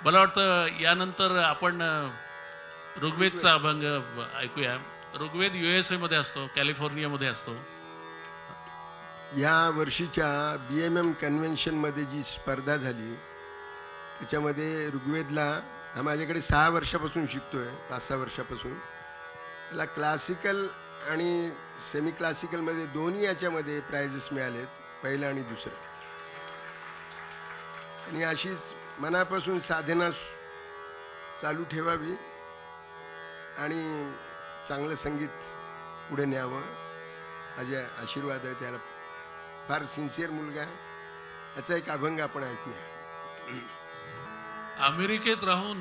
मला वाटतं यानंतर आपण ऋग्वेदचा अभंग ऐकूया. ऋग्वेद USA मध्ये असतो, कॅलिफोर्नियामध्ये असतो. या वर्षीच्या BMM कन्व्हेन्शनमध्ये जी स्पर्धा झाली त्याच्यामध्ये ऋग्वेदला हा माझ्याकडे 6 वर्षापासून शिकतोय, 5-6 वर्षापासून. त्याला क्लासिकल आणि सेमी क्लासिकलमध्ये दोन्ही याच्यामध्ये प्राइजेस मिळालेत, पहिलं आणि दुसरं. आणि अशीच मनापासून साधना चालू ठेवावी आणि चांगलं संगीत पुढे न्यावं. माझे आशीर्वाद आहे त्याला. फार सिन्सिअर मुलगा आहे. याचा एक अभंग आपण ऐकूया. अमेरिकेत राहून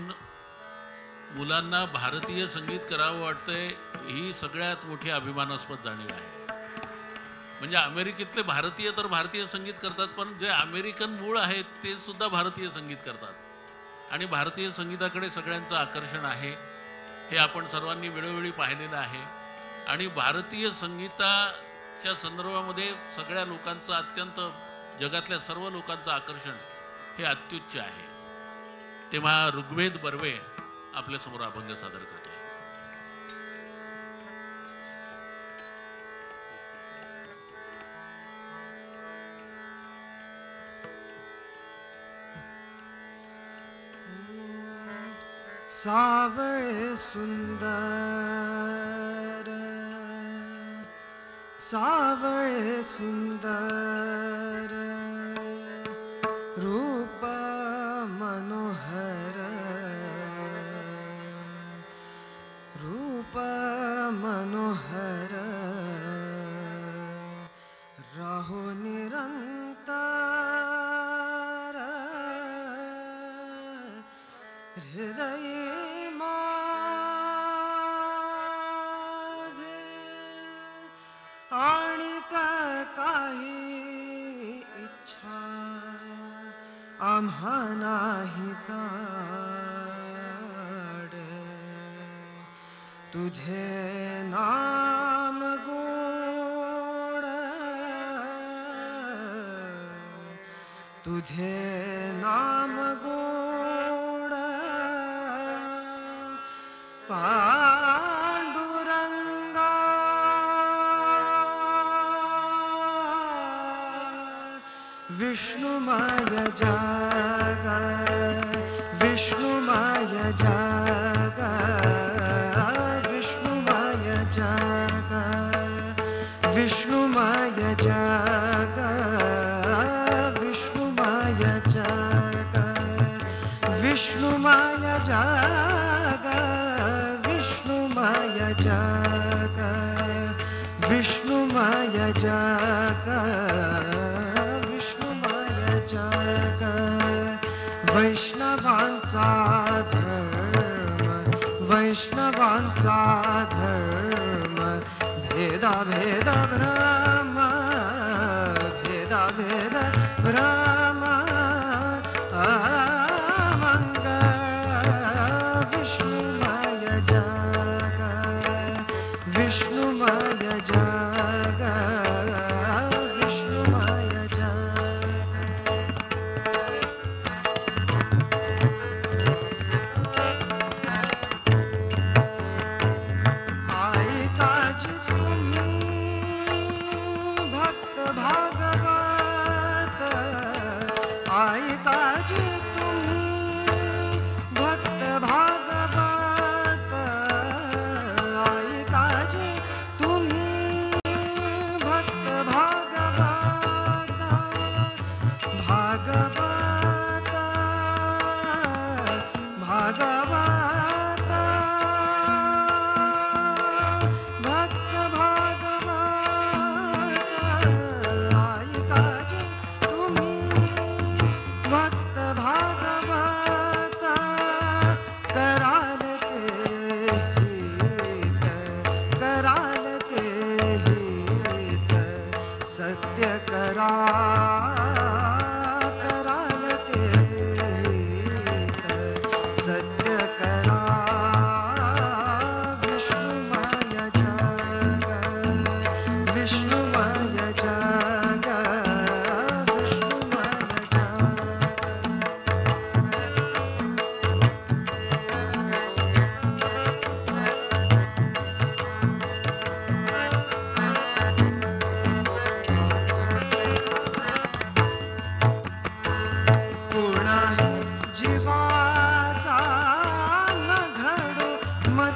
मुलांना भारतीय संगीत करावं वाटतंय ही सगळ्यात मोठी अभिमानास्पद जाणीव आहे. म्हणजे अमेरिकेतले भारतीय तर भारतीय संगीत करतात, पण जे अमेरिकन मूळ आहेत ते सुद्धा भारतीय संगीत करतात. आणि भारतीय संगीताकडे सगळ्यांचं आकर्षण आहे हे आपण सर्वांनी वेळोवेळी पाहिलेलं आहे. आणि भारतीय संगीताच्या संदर्भामध्ये सगळ्या लोकांचं, अत्यंत जगातल्या सर्व लोकांचं आकर्षण हे अत्युच्च आहे. तेव्हा ऋग्वेद बर्वे आपल्यासमोर अभंग सादर करतोय. सावळे सुंदर, सावळे सुंदर, रूप मनोहर, रूप मनोहर, राहो निरंतर हृदय माझे. आणि काही इच्छा आम्हा नाही चाड, तुझे नाम गोड, तुझे नाम गोड, पांडुरंगा विष्णुमय जग, विष्णुमय जग, विष्णुमय जग, विष्णुमय जग, विष्णुमय जग, विष्णुमय जग, विष्णुमय जग, विष्णुमय जग, विष्णुमय जग. वैष्णवांचा धर्म, वैष्णवांचा धर्म, भेदा भेद भ्रम, भेदा भेद भ्रम, अमंगळ विष्णुमय जग, विष्णुमय जग, विष्णुमय जग. आई काजी तुम्ही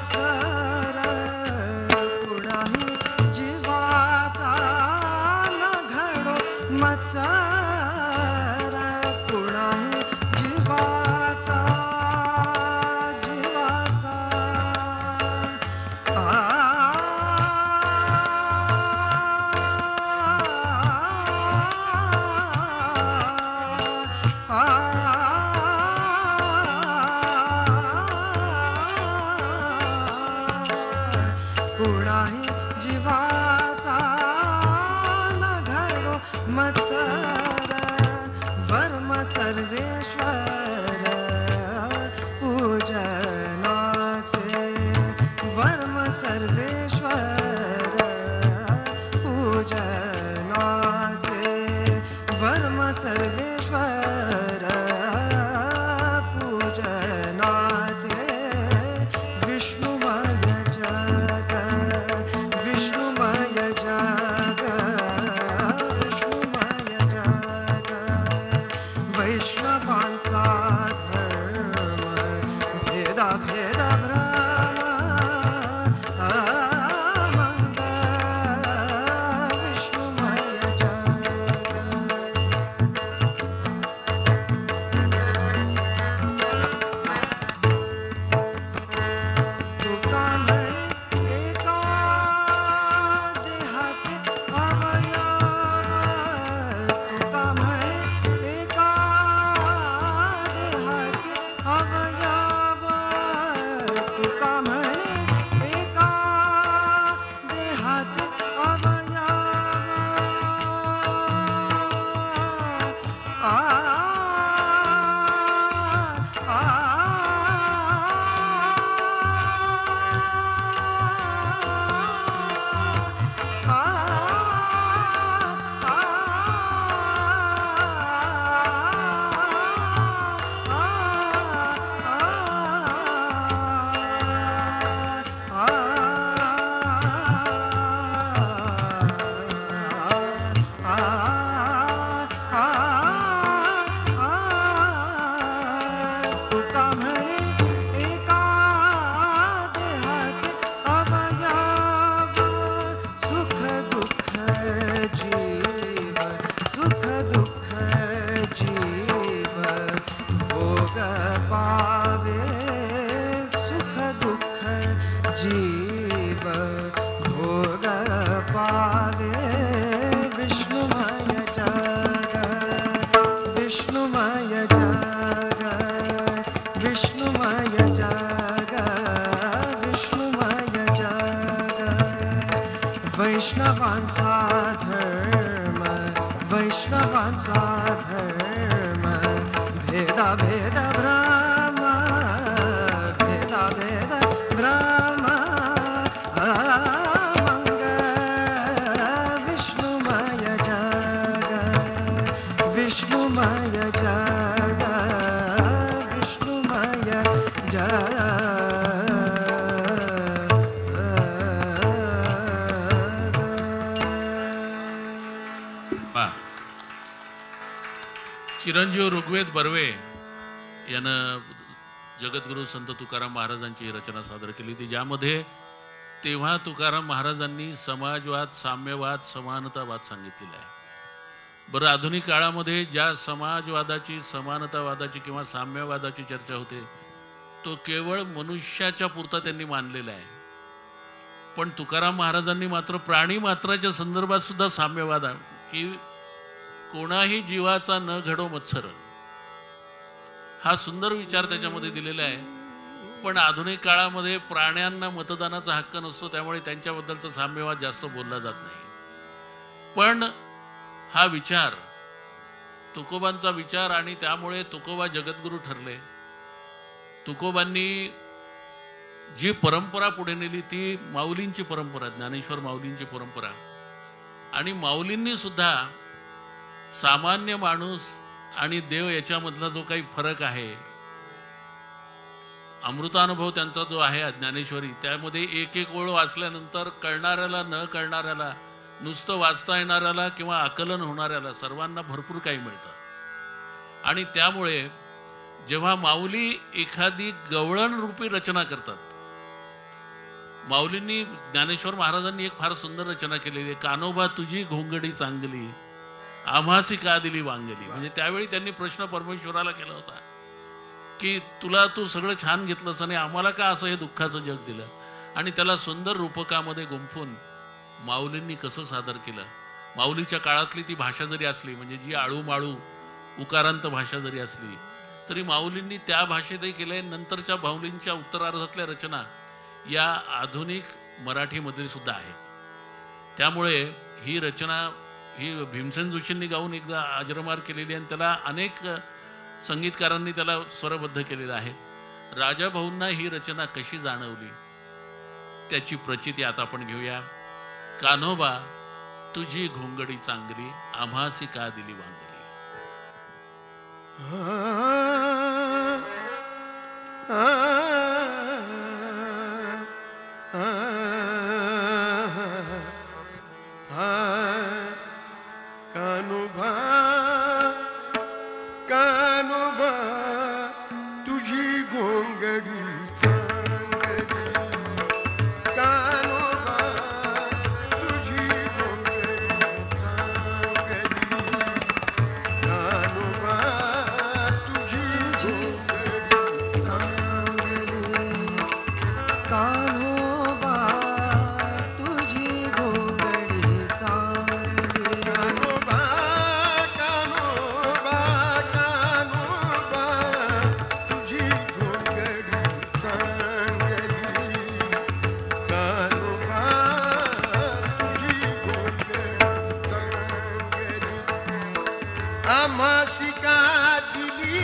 मत्सर कुणाही जीवाचा न घडो मत्सर कुणाही जीवाचा कुणाही जीवाचा न घडो मत्सर वर्म सर्वेश्वर पूजनाचे वर्म सर्वेश्वर पूजनाचे वर्म सर्वेश्वर पूजनाचे विष्णुमय जग विष्णुमय जग विष्णुमय जग वैष्णवांचा धर्म भेदा भेद भ्रम अमंग विष्णुमय जग तुका म्हणे एका देहाचे अवयव तुका म्हणे एका देहाचे अवयव तुका म्हणे एका देहाचे अवयव तुका म्हणे एका देहाचे अवयव सुख दुःख जीव सुख दुःख जीव भोग पावे सुख दुःख जीव भोग पावे विष्णुमय जग विष्णुमय जग विष्णुमय जग विष्णुमय जग वैष्णवांचा धर्म वैष्णवांचा धर्म भेदा भेद भ्रम भेदा भेद भ्रम अमंग विष्णुमय जग विष्णुमय जग विष्णुमय जग पहा, चिरंजीव ऋग्वेद बर्वे यानं जगद्गुरु संत तुकाराम महाराजांची रचना सादर केली होती, ज्यामध्ये तेव्हा तुकाराम महाराजांनी समाजवाद साम्यवाद समानतावाद सांगितलेला आहे. बरं, आधुनिक काळामध्ये ज्या समाजवादाची समानतावादाची किंवा साम्यवादाची चर्चा होते तो केवळ मनुष्याच्या पुरता त्यांनी मानलेला आहे. पण तुकाराम महाराजांनी मात्र प्राणी मात्राच्या संदर्भात सुद्धा साम्यवाद की कोणाही जीवाचा न घडो मत्सर हा सुंदर विचार त्याच्यामध्ये दिलेला आहे. पण आधुनिक काळामध्ये प्राण्यांना मतदानाचा हक्क नसतो, त्यामुळे त्यांच्याबद्दलचा साम्यवाद जास्त बोलला जात नाही. पण हा विचार तुकोबांचा विचार, आणि त्यामुळे तुकोबा जगद्गुरु ठरले. तुकोबांनी जी परंपरा पुढे नेली ती माऊलींची परंपरा, ज्ञानेश्वर माऊलींची परंपरा. आणि माऊलींनी सुद्धा सामान्य माणूस आणि देव याच्यामधला जो काही फरक आहे, अमृतानुभव त्यांचा जो आहे ज्ञानेश्वरी, त्यामध्ये एक एक ओळ वाचल्यानंतर कळणाऱ्याला न कळणाऱ्याला, नुसतं वाचता येणाऱ्याला किंवा आकलन होणाऱ्याला सर्वांना भरपूर काही मिळतं. आणि त्यामुळे जेव्हा माऊली एखादी गवळण रूपी रचना करतात माऊलींनी ज्ञानेश्वर महाराजांनी एक फार सुंदर रचना केलेली आहे, कान्होबा तुझी घोंगडी चांगली आम्हासी का दिली वांगली. म्हणजे त्यावेळी त्यांनी प्रश्न परमेश्वराला केला होता की तुला तू सगळं छान घेतलंस आणि आम्हाला का असं हे दुःखाचं जग दिलं. आणि त्याला सुंदर रूपकामध्ये गुंफून माऊलींनी कसं सादर केलं. माऊलीच्या काळातली ती भाषा जरी असली, म्हणजे जी आळूमाळू उकारांत भाषा जरी असली, तरी माऊलींनी त्या भाषेतही केलंय. नंतरच्या माऊलींच्या उत्तरार्धातल्या रचना या आधुनिक मराठीमध्ये सुद्धा आहेत. त्यामुळे ही रचना ही भीमसेन जोशींनी गाऊन एकदा अजरामर केलेली आणि त्याला अनेक संगीतकारांनी त्याला स्वरबद्ध केलेलं आहे. राजा भाऊंना ही रचना कशी जाणवली त्याची प्रचिती आता आपण घेऊया. कान्होबा तुझी घोंगडी चांगली आम्हासी का दिली वांगली. कान्होबा कान्होबा तुझी घोंगडी चांगली, कान्होबा तुझी घोंगडी चांगली, कान्होबा तुझी घोंगडी चांगली, कान्होबा तुझी घोंगडी चांगली, कान्होबा कान्होबा कान्होबा तुझी घोंगडी चांगली, कान्होबा तुझी घोंगडी चांगली, आम्हासी का दिली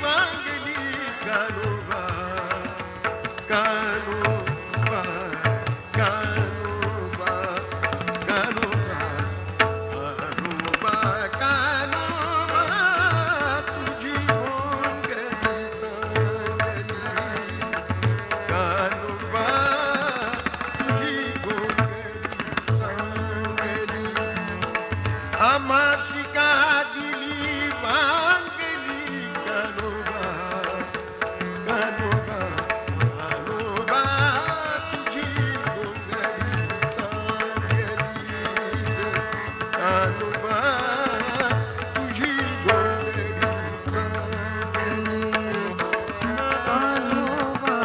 वांगली, कान्होबा कान्होबा कान्होबा कान्होबा कान्होबा कान्होबा तुझी घोंगडी चांगली, कान्होबा तुझी घोंगडी चांगली, आम्हासी का दिली वांगली, कान्होबा कान्होबा कान्होबा तुझी घोंगडी चांगली, कान्होबा तुझी घोंगडी चांगली, कान्होबा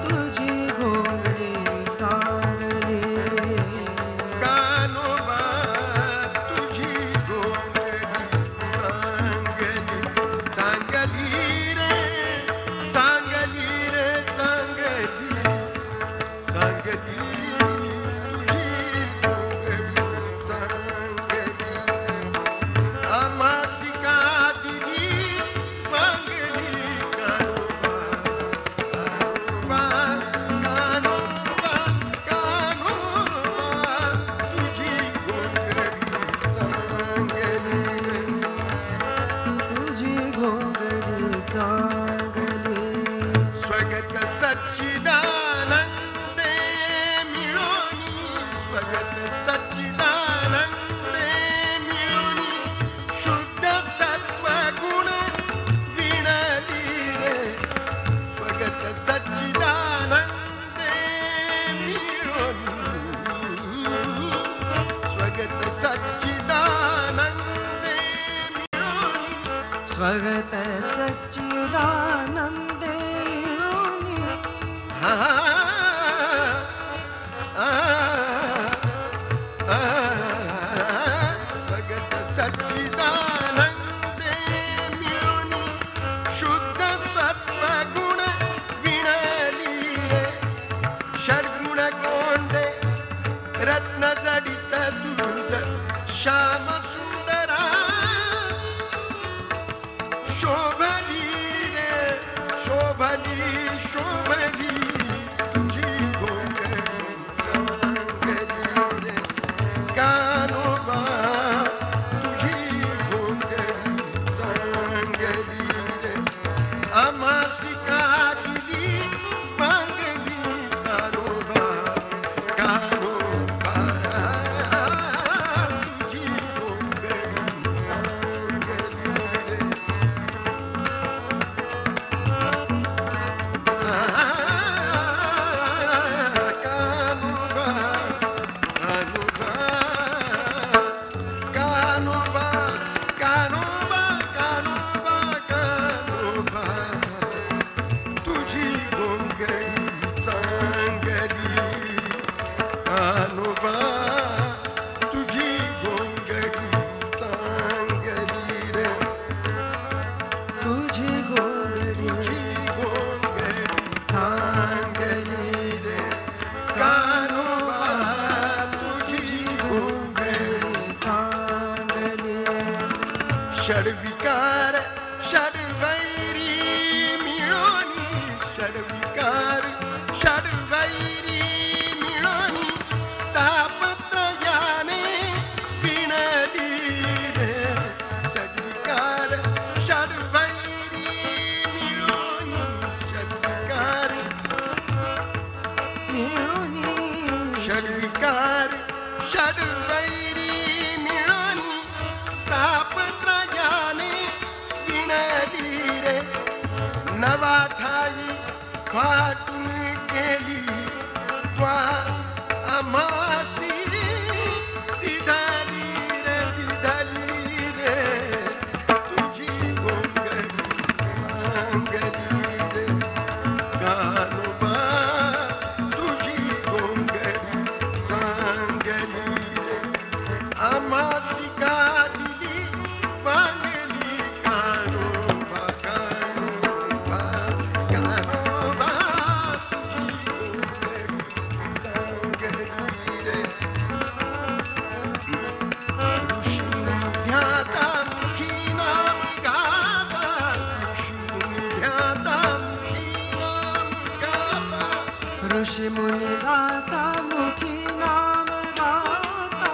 तुझी घोंगडी चांगली, कान्होबा तुझी घोंगडी चांगली, चांगली रे चांगली रे चांगली, चांगली तुझी घोंगडी चांगली, आम्हासी का दिली वांगली, कान्होबा कान्होबा कान्होबा तुझी घोंगडी चांगली, तुझी घोंगडी चांगली, स्वगत सच्चिदानंदे मिळोनी, स्वगत सच्चिदानंदे मिळोनी, शुद्ध सत्व गुण विणली रे, स्वगत सच्चिदानंदे मिळोनी, स्वगत सच्चिदानंदे मिळोनी, स्वगत सच्चिदानंदे योनी, स्वगत सच्चिदानंदे मिळोनी, शुद्ध सत्व गुण विणली रे, षड्गुण कोंडे रत्न जडित तुझ श्याम सुंदरा, शोभली रे वा आम्हासी दिधाली रे तुझी गोंगडी चांगली रे कानोबा तुझी गोंगडी चांगली रे आम्हासी का दिली वांगली कानोबा कानोबा कानोबा तुझी गोंगडी चांगली रे ऋषी ध्याता मुखी नाम गाता ऋषी ध्याता मुखी नाम गाता ऋषी मुनी गाता मुखी नाम गाता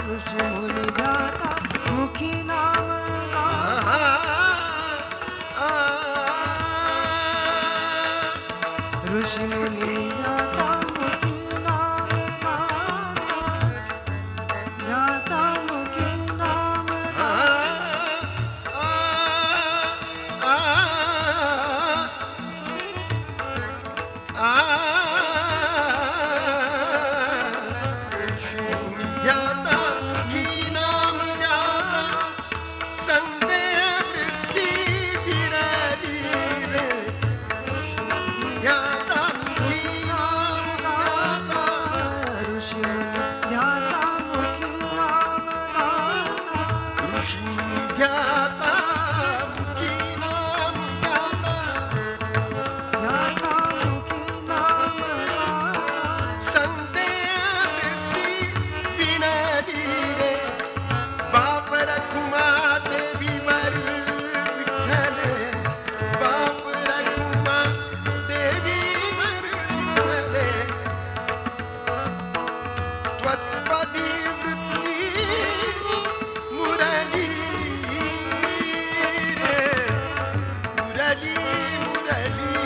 ऋषी मुनी गाता मुखी नाम गाता ऋषी मुनी गाता मुखी नाम गाता मुखी नाम ध्याता मुखी नाम गाता संदेह वृत्ती विराली रे ध्याता मुखी नाम गाता ऋषी मुनी ध्याता मुखी नाम गाता ऋषी ध्याता मुखी नाम गाता ध्याता मुखी नाम गाता संदेह वृत्ती विनाली रे बाप रखुमा देवी वर विठ्ठल बाप रखुमा देवी वर विठ्ठल त्वत्पदी वृत्ती मुरली रे मुरली मुरली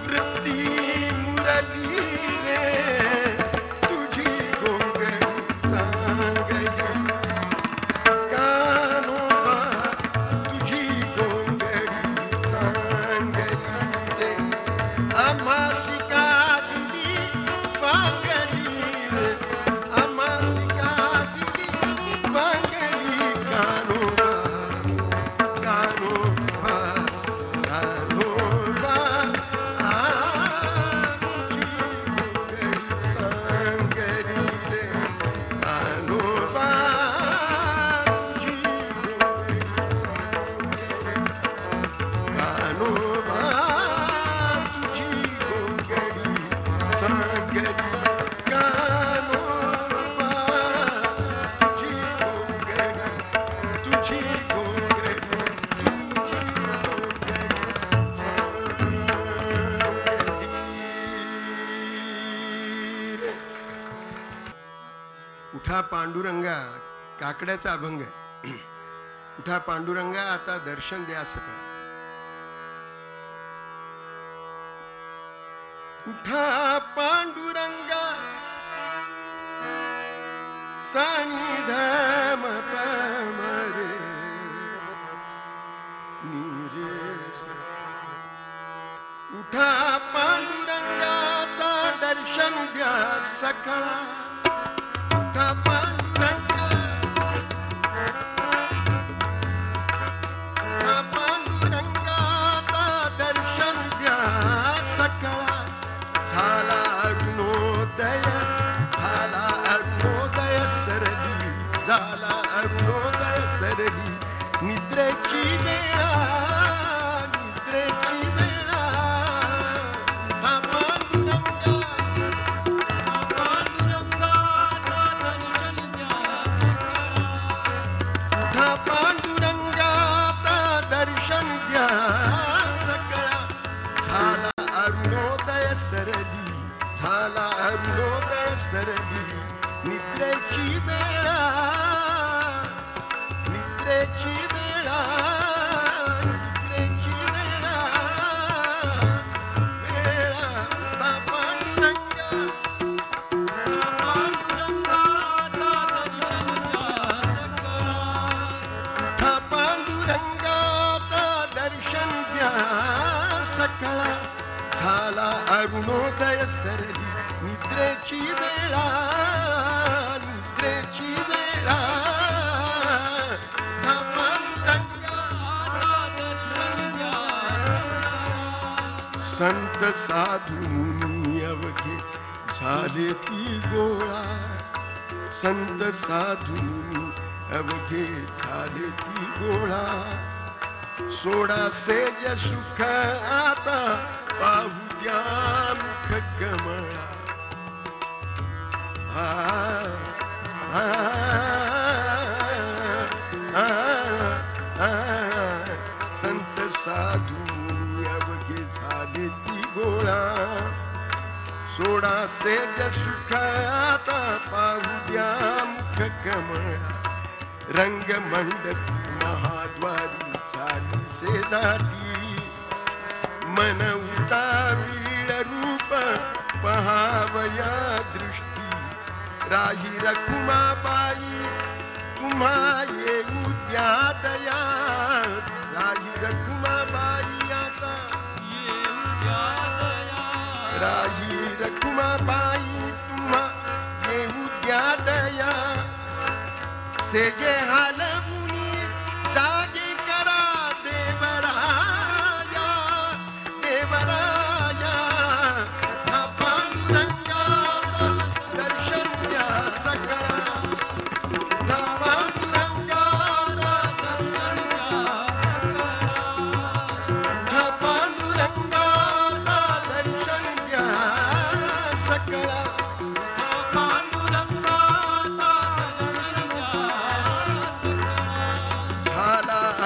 वृत्ती मुरली रे तुझी गोंगडी चांगली कानोबा तुझी गोंगडी चांगली रे आम्हासी का दिली वांगली रे आम्हासी का दिली वांगली कानोबा कानोबा कानोबा तुझी गोंगडी चांगली रे कानोबा तुझी गोंगडी कानोबा तुझी गोंगडी तुझी गोंगडी रे. उठा पांडुरंगा काकड्याचा अभंग आहे. उठा पांडुरंगा आता दर्शन द्या सकाळ उठा पांडुरंगा सानिधम पमरे नीरे सा. उठा पांडुरंगा आता दर्शन द्या सकाळ उठा पांडुरंगा उठा पांडुरंगा आता दर्शन द्या सकाळ झाला अरुणोदय सरली झाला अरुणोदय सरली निद्रेची वेळा निद्रेची वेळा उठा पांडुरंगा उठा पांडुरंगा आता दर्शन द्या सकाळ झाला अरुणोदय सरली झाला अरुणोदय सरली निद्रेची वेळा निद्रेची वेळा निद्रेची वेळा वेळा उठा पांडुरंगा उठा पांडुरंगा आता दर्शन द्या सकाळ झाला अरुणोदय सरली निद्रेची वेळा निद्रेची वेळा हा पांडुरंगा संत साधू मुनी अवघे झाले ती गोळा संत साधू मुनी अवघे झाले ती गोळा सोडा सेज सुख आता पाहू द्या मुख कमळा आ, आ, आ, आ, संत साधू मुनी अवघे झाले ती गोळा सोडा सेज सुख आता पाहू द्या मुख कमळा रंग मंडपी महाद्वारी झाली से दाटी मन उतावीळ रूप पहावया दृष्टी राही रखुमाबाई तुम्हा येऊ द्या दया राही रखुमाबाई आता राही रखुमाबाई तुम्हा येऊ द्या दया सेजे हालवुनी जागे करा देवराया देवराया हा पांडुरंगा दर्शन द्या सकळा हा पांडुरंगा दर्शन द्या सकळा हा पांडुरंगा दर्शन द्या सकळा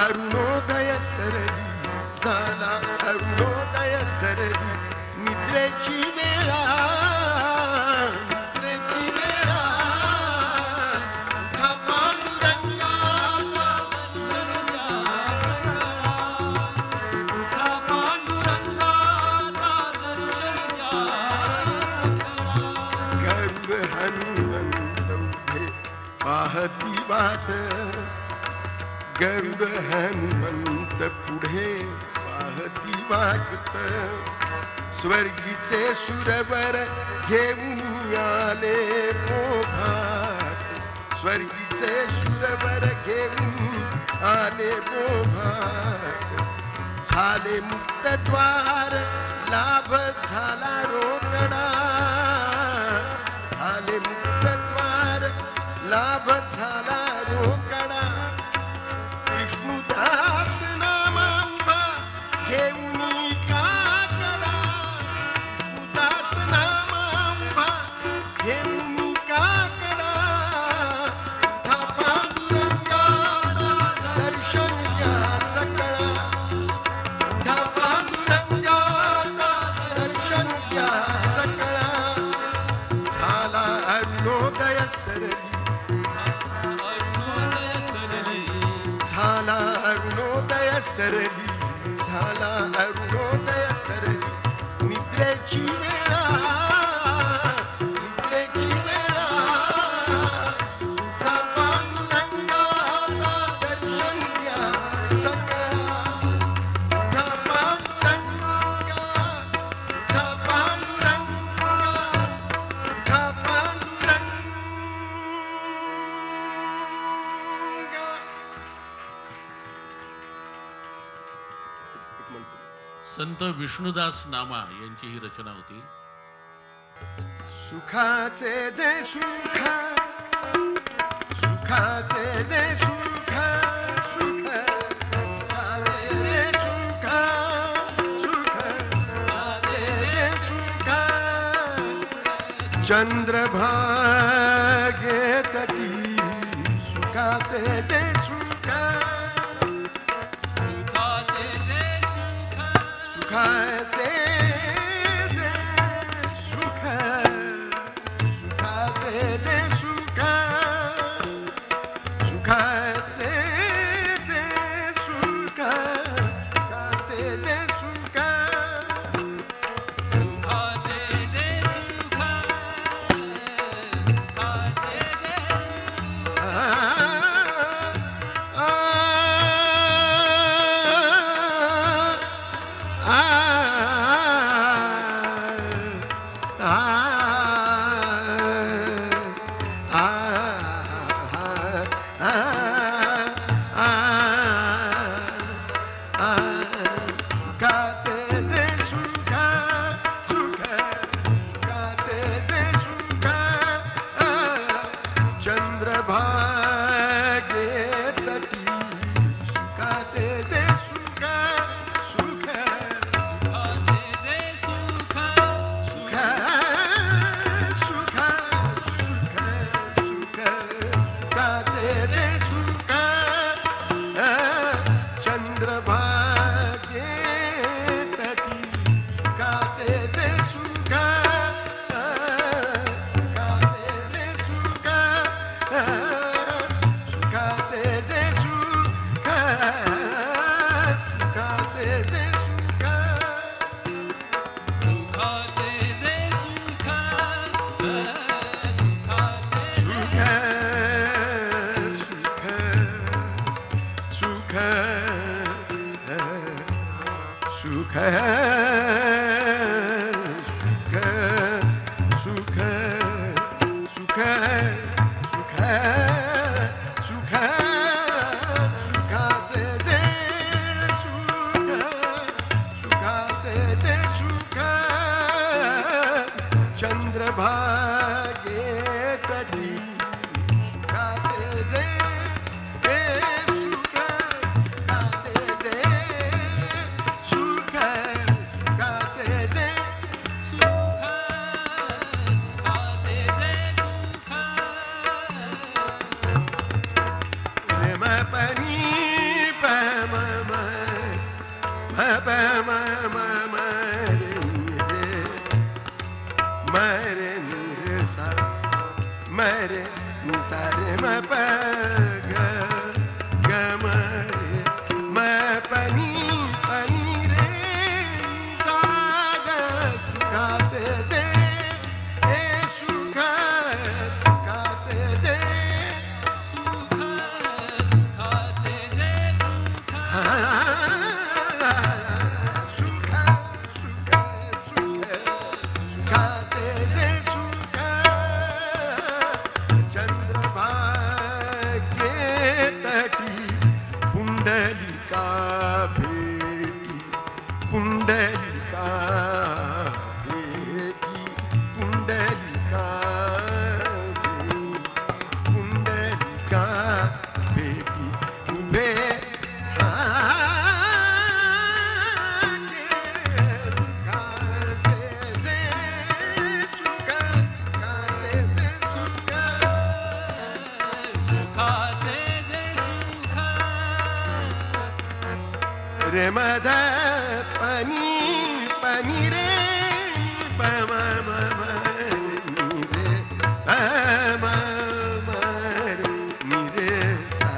अरुणोदय सरली झाला अरुणोदय सरली निद्रेची वेळा निद्रेची वेळा हा पांडुरंगा गरुड हनुमंत उभे पाहती वाट गरुड हनुमंत पुढे पाहती वाटत स्वर्गीचे सुरवर घेऊन आले बोभाट स्वर्गीचे सुरवर घेऊन आले बोभाट झाले मुक्त द्वार लाभ झाला रोकडा झाले मुक्त द्वार लाभ झाला रोकडा दास नामांबा घेऊनी काकडा दास नामांबा घेऊनी काकडा हा पांडुरंगा दर्शन द्या सकळा हा पांडुरंगा दर्शन द्या सकळा झाला अरुणोदय सरली झाला अरुणोदय सरली झाला अरुणोदय सरली निद्रेची वेळा निद्रेची वेळा हा पांडुरंगा दर्शन द्या सकळा हा पांडुरंगा हा पांडुरंगा हा पांडुरंगा संत विष्णुदास नामा यांची ही रचना होती. सुखाचे जे सुख सुखाचे जे सुख सुख सुखाचे जे सुख सुखाचे जे सुख चंद्रभागे तटी सुखाचे जे सुख सुखाचे जे सुख सुखाचे जे सुख सुखाचे जे सुख सुखाचे जे सुख सुखाचे जे सुख सुखाचे जे सुख आ भागे तटी सुखाचे जे हे सुख काचे जे सुख काचे जे प्रेम पनी पम पम मरे निरे सा मरे निसा रे म प ग ग मरे म पनी पनी रे सा ग सुखाचे जे हे सुख सुखाचे जे सुख सुख सुख सुखाचे जे सुख चंद्रभागे तटी पुंडलिका भेटी पुंडलिका भेटी पुंडलिका भेटी पुंडलिका भेटी उभे रे मध पनी पनी रे पम मम नी रे पम मरे नी रे सा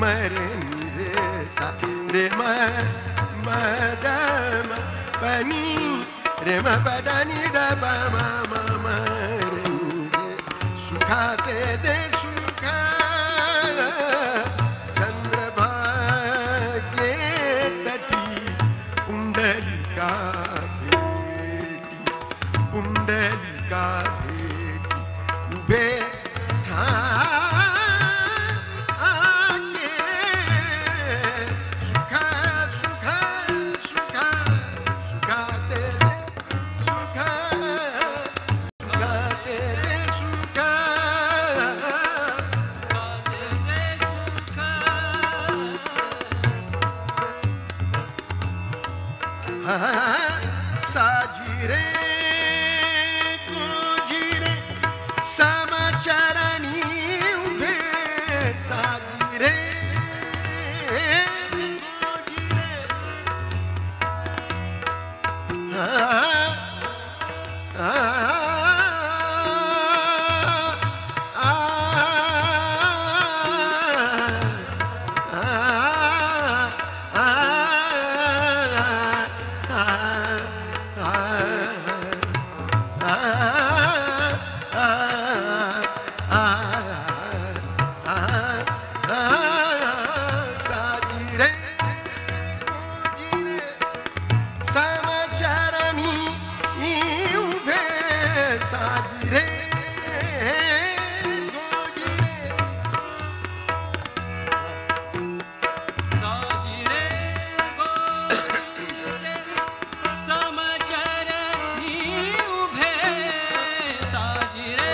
मरे नी रे सा रे मद पनी रे म पदनी द पम मम रे नी रे सुखाचे जे सुख चंद्रभागे तटी पुंडलिका भेटी पुंडलिका भेटी उभे ठाके सुख सुख सुख सुखाचे जे सुख सुखाचे जे सुख साजिरे कुजिरे समाचारानी उभे साजिरे कुजिरे साजिरे कुजिरे समाचारानी उभे साजिरे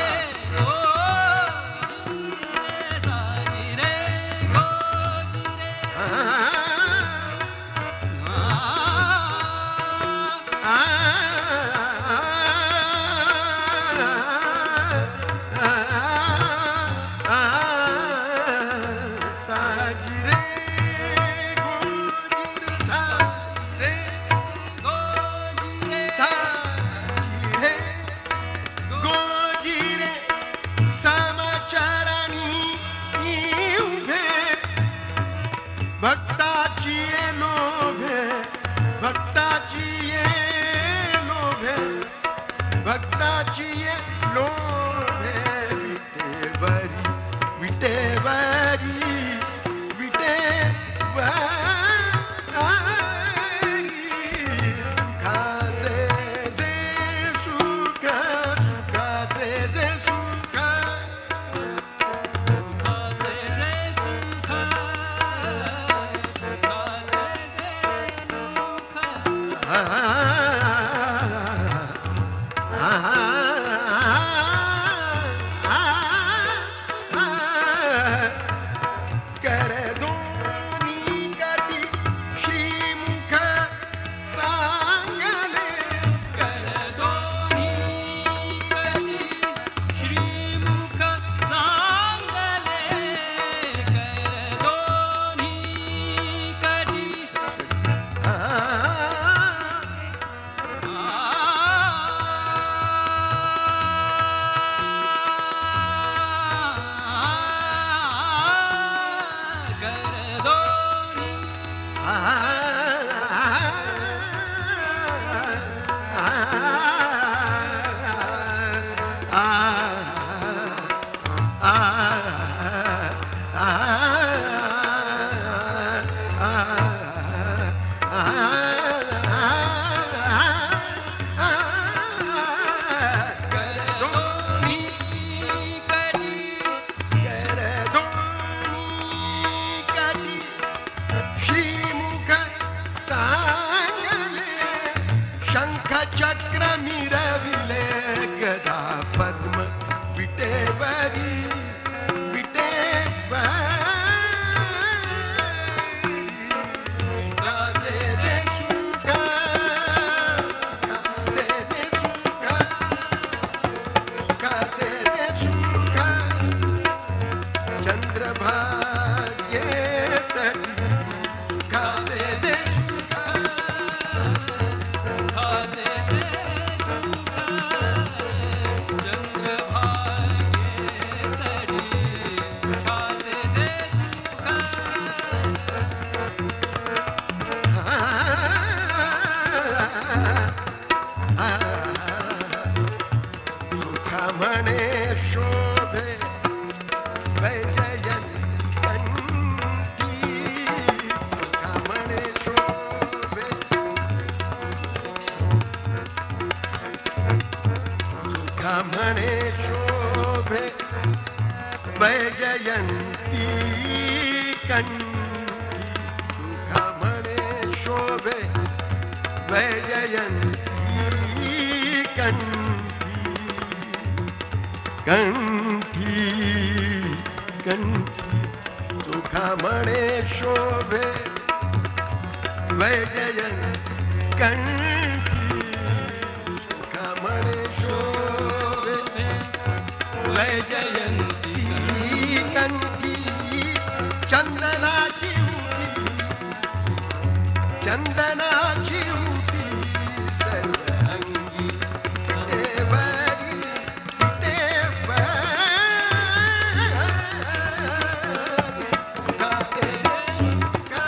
भक्ताची ये लोभे भक्ताची ये लोभे भक्ताची ये लोभे विटेवरी सुखाचे जे सुख सुखाचे जे सुख श्रीमुख चांगले शंख चक्र मिरविले गदा पद्म विटेवरी चंद्रभाग्ये तटी खाते दे सुखा म्हणे शोभे वैजयंती सुखा म्हणे शोभे सुखा म्हणे शोभे वैजयंती कंठी सुखा म्हणे शोभे वैजयंती कंठी सुखा म्हणे शोभे वैजयंती कंठी सुखा म्हणे शोभे वैजयंती कंठी चंदनाची उटी सर्व अंगी देवरी गाते दे सुखा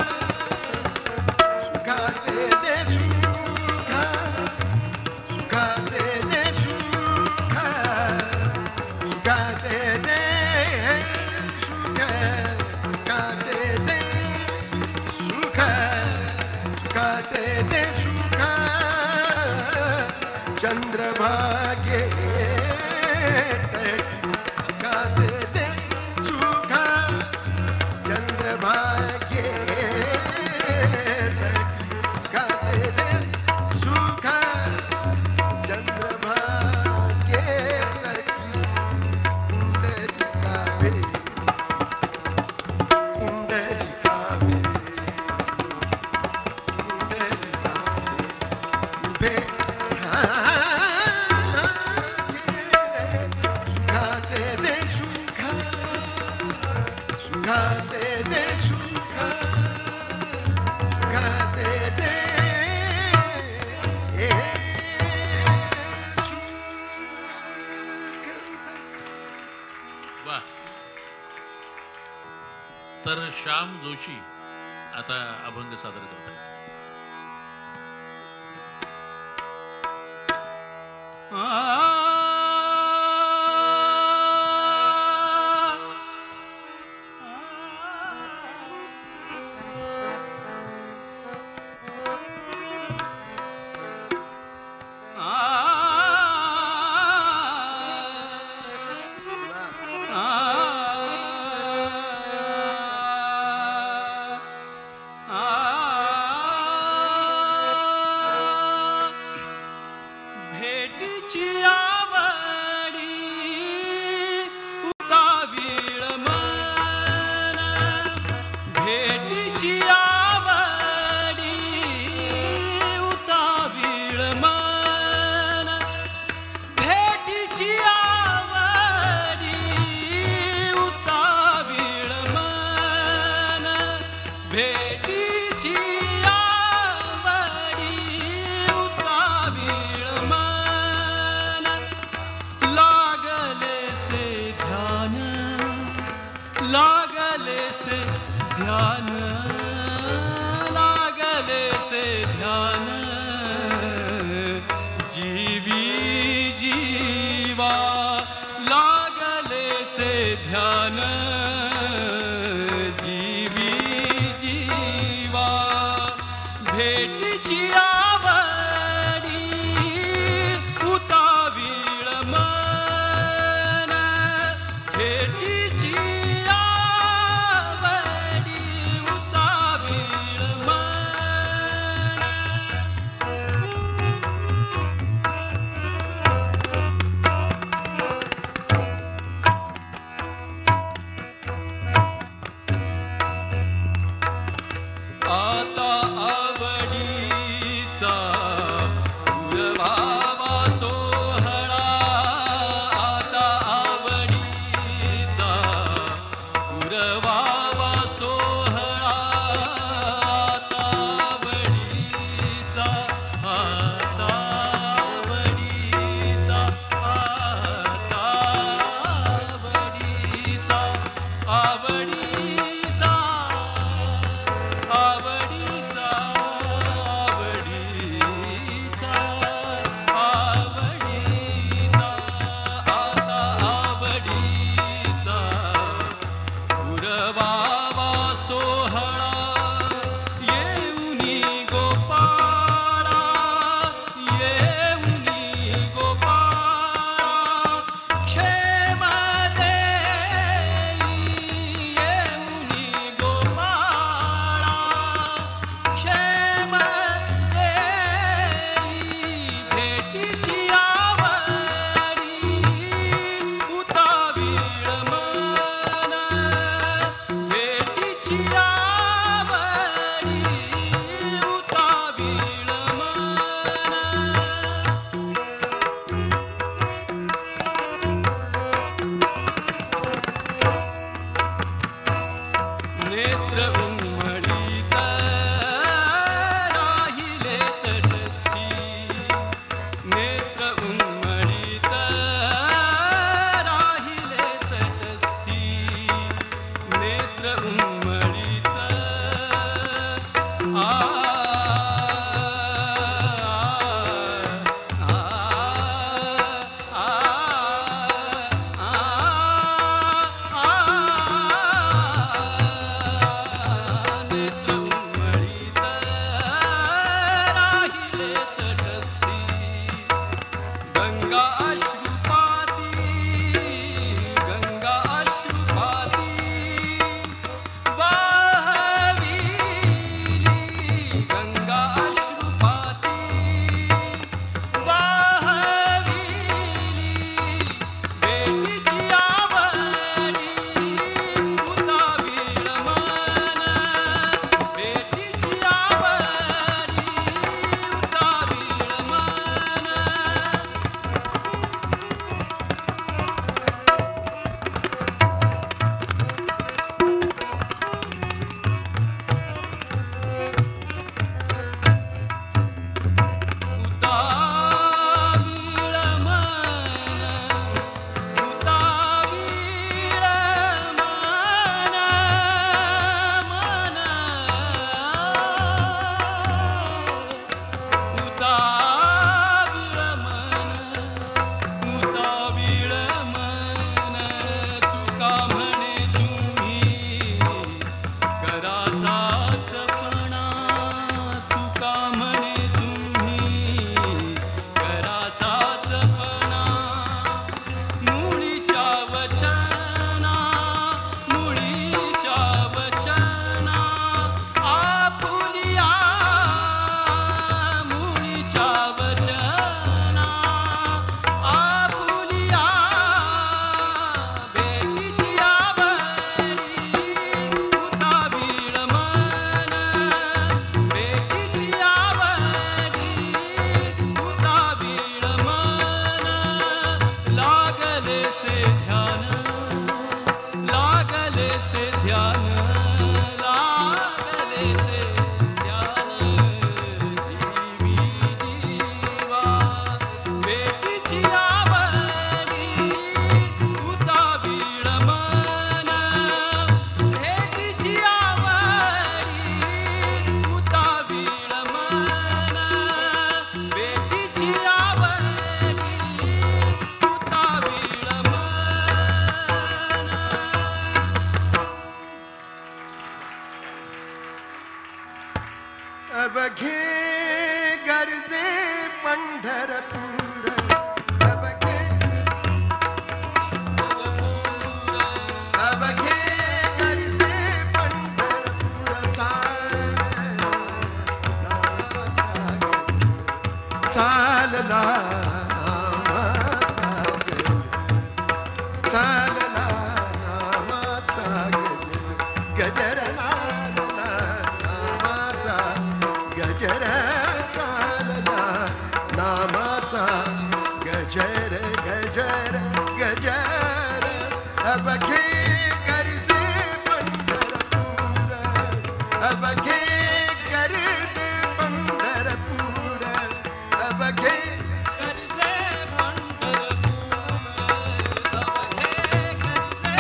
गाते दे सुखा गाते दे सुखा गाते दे सुखा गाते दे सुखा चंद्रभाग्ये गाते दे सुखा चंद्रभाग्ये गाते दे सुखा चंद्रभाग्ये पुंडलिका उभे सुखाते दे सुखा सुखाते दे सुखा सुखाते दे वा. तर श्याम जोशी आता अभंग सादर करतायत. भेटीची आवडी उतावीळ मन भेटीची आवडी उतावीळ मन भेटीची आवडी उतावीळ मन भेटीची आवडी उतावीळ मन लागले से ध्यान लागले से ध्यान लागले से ध्यान जीवी जीवा ध्यान जीवी जीवा भेटीची आवडी उतावीळ मन भेटीची आवडी उतावीळ मन आता आवडीचा पुरवावा सोहळा आता आवडीचा पुरवावा सोहळा आता आवडीचा आता आवडीचा आता आवडीचा आवडीचा आवडीचा आवडीचा आवडीचा आता आवडीचा पुरवावा सोहळा येऊनी गोपाळा येऊनी गोपाळा क्षेम देई येऊनी गोपाळा क्षेम देई भेटीची आवडी उतावीळ मन भेटीची आवडी उतावीळ मन नेत्र उमळीत राहिले तटस्थी नेत्र उमळीत राहिले तटस्थी नेत्र उमळीत आ नेत्र उमळीत राहिले तटस्थी गंगा अश्रुपाती गंगा अश्रुपाती वाहविली गंगा अश्रुपाती वाहविली भेटीची आवडी उतावीळ मन भेटीची आवडी उतावीळ मन उतावीळ मन उतावीळ मन मन उतावीळ मन उतावीळ मन तुका म्हणे तुम्ही करा साचपणा तुका म्हणे तुम्ही करा साचपणा मुळीच्या वचना मुळीच्या वचना आपुलिया मुळीच्या वचना आपुलिया भेटीची आवडी उतावीळ मन भेटीची आवडी उतावीळ मन लागले से ध्यान लागले से ध्यान लागले से ध्यान जीवी जीवा भेटीची आवडी उतावीळ मन भेटीची आवडी उतावीळ मन भेटीची आवडी उतावीळ मन पंजर अवघे करजे पंढरपूर अवघे करजे पंढरपूर अवघे करजे पंढरपूर अवघे करजे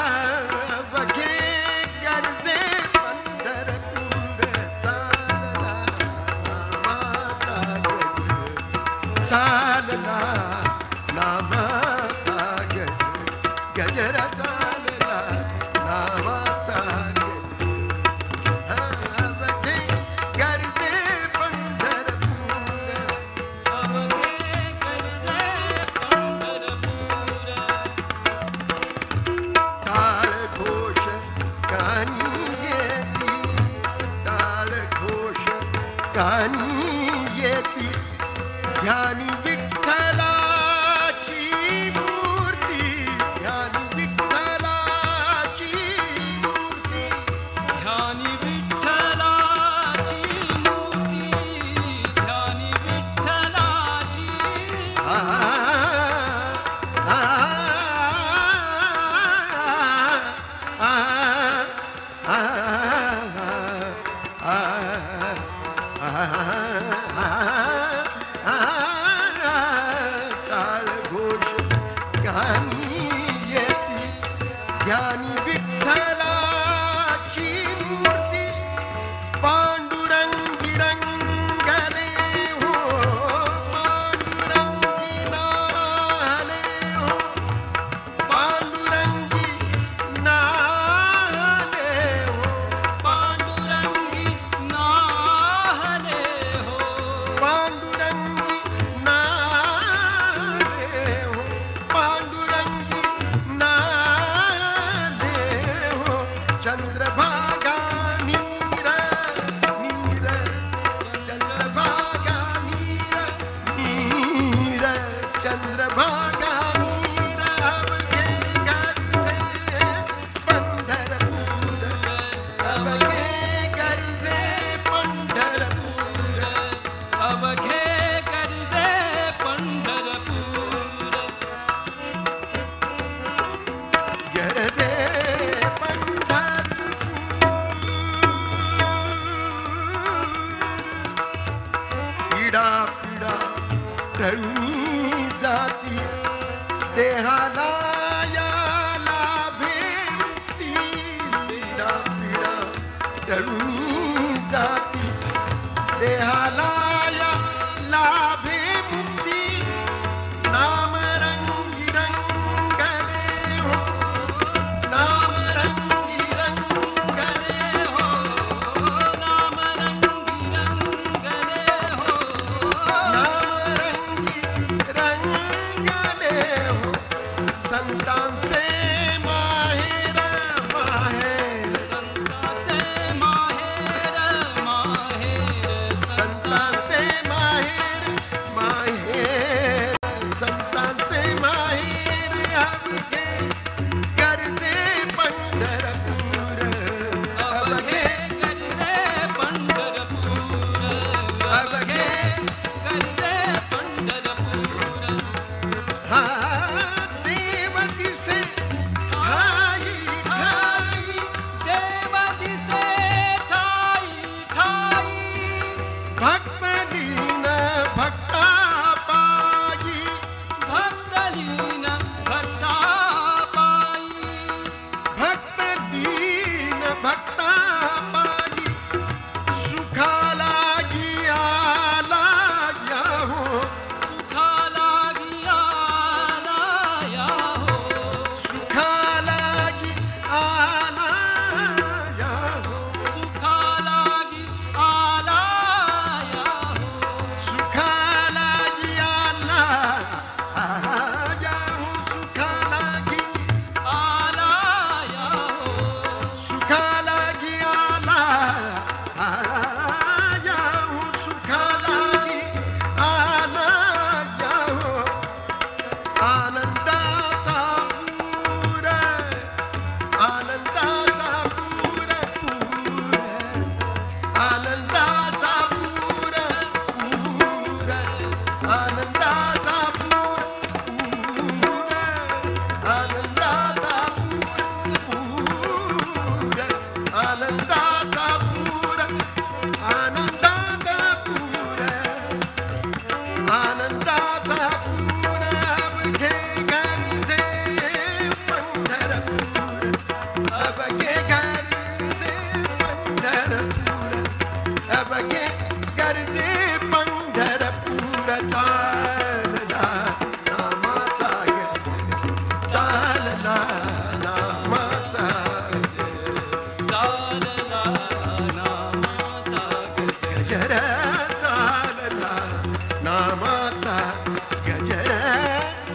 अवघे करजे पंढरपूर चालला नामाचा गजर गजर चालला नामाचा गजर अवघे करजे पंढरपूर अवघे करजे पंढरपूर टाळ घोष कानी येती टाळ घोष कानी येती ध्यानी विठ्ठलाची मूर्ती ध्यानी विठ्ठलाची मूर्ती ध्यानी विठ्ठलाची मूर्ती ध्यानी विठ्ठलाची आ, आ, आ, आ, टाळ घोष गाणी येती ध्यानी विठ्ठलाची मूर्ती पांडुरंगी रंगले हो पांडुरंगी नाले हो पांडुरंगी नाले हो पांडुरंगी नाहले हो पांडुरंगी नाले हो पांडुरंगी नाले हो चंद्रभागा नीर नीर चंद्रभागा नीर नीर चंद्रभागा नीर अवघे करजे पंढरपूर अवघे करजे पंढरपूर अवघे करजे पंढरपूर गरजे पीडा पीडा टळून जाती देहाला या लाभे मुक्ती पीडा पीडा टळून जाती देहाला या लाभे मुक्ती नाम रंगी रंगले हो नाम रंगी रंगले हो नाम रंगी रंगले हो नाम रंगी रंगले हो संतांचे माहेर माहेर संतांचे माहेर माहेर संतांचे अवघे गर्जे पंढरपूर चालला नामाचा चालला नामाचा चालला नामाचा गजर चालला नामाचा गजर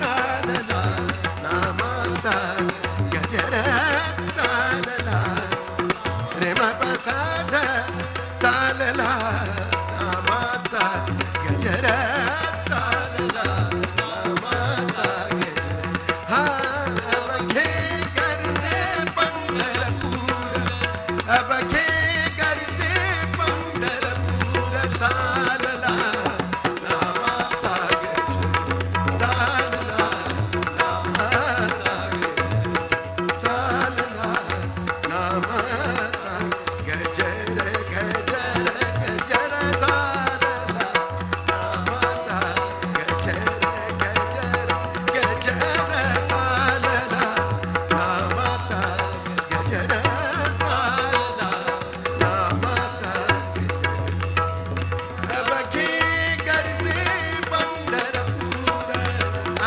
चालला नामाचा गजर चालला रे प्रसाद चालला नामाचा गजर चालला नामाचा गजर हा अवघे गर्जे पंढरपूर अवघे गर्जे पंढरपूर चालला नामाचा गजर चालला नामाचा गजर चालला नामाचा गजर गजर गजर चालला नामाचा गजर गजर गजर चालला नामाचा गजर चालला नामाचा गजर अवघे गर्जे पंढरपूर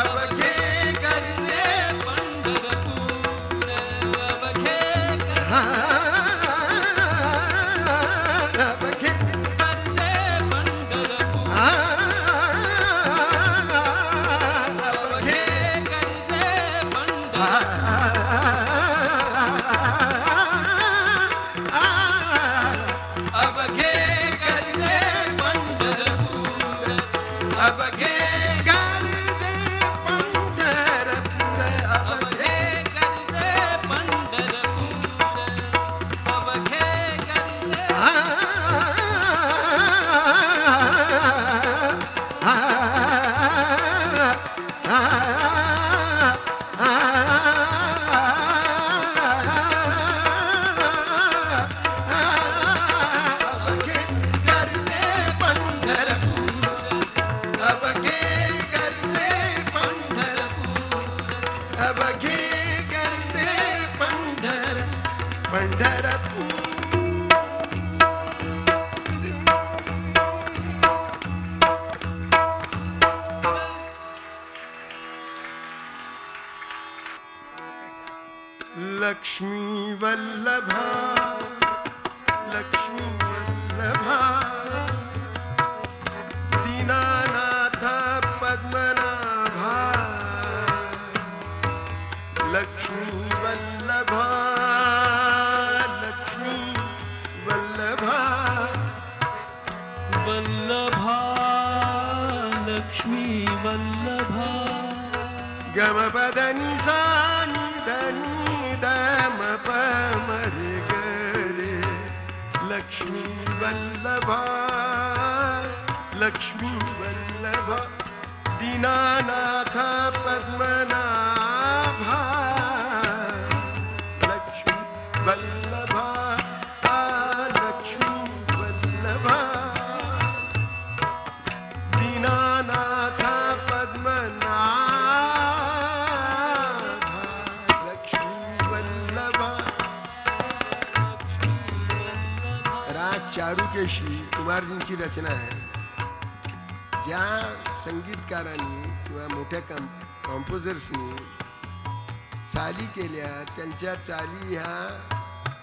अवघे गर्जे पंढरपूर अवघे हा अवघे गर्जे पंढरपूर हा अवघे गर्जे पंढरपूर अवघे गर्जे पंढरपूर अवघे गर्जे पंढरपूर अवघे गर्जे पंढरपूर अवघे गर्जे अवघे गर्जे पंढरपूर अवघे गर्जे पंढरपूर अवघे गर्जे पंढरपूर लक्ष्मी वल्लभा लक्ष्मी वल्लभा दीनानाथ पद्मनाभा लक्ष्मी वल्लभा लक्ष्मी वल्लभा वल्लभा लक्ष्मी वल्लभा गमपदनि सानि धनि दम पमरे गरे लक्ष्मी वल्लभा लक्ष्मी वल्लभा दीनानाथ पद्मनाभा लक्ष्मी वल्लभा लक्ष्मी वल्लभा दीनानाथ पद्मनाभा लक्ष्मी वल्लभा राग चारुकेशी कुमारजींची रचना आहे. ज्या संगीतकारांनी किंवा मोठ्या कॉम्पोजर्सनी चाली केल्या त्यांच्या चाली ह्या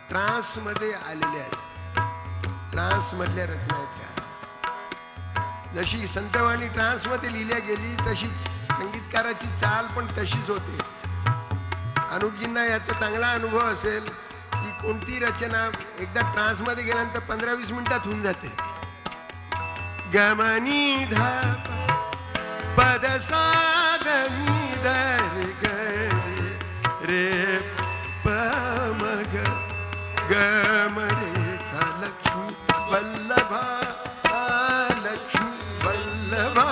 ट्रान्समध्ये आलेल्या आहेत. ट्रान्समधल्या रचना आहेत ह्या. जशी संतवाणी ट्रान्समध्ये लिहिल्या गेली तशीच संगीतकाराची चाल पण तशीच होते. अनुपजींना याचा चांगला अनुभव असेल की कोणती रचना एकदा ट्रान्समध्ये गेल्यानंतर 15-20 मिनिटात होऊन जाते. गमनी धा पद सा गनी दर ग रे प म ग ग म रे सा लक्ष्मी वल्लभा लक्ष्मी वल्लभा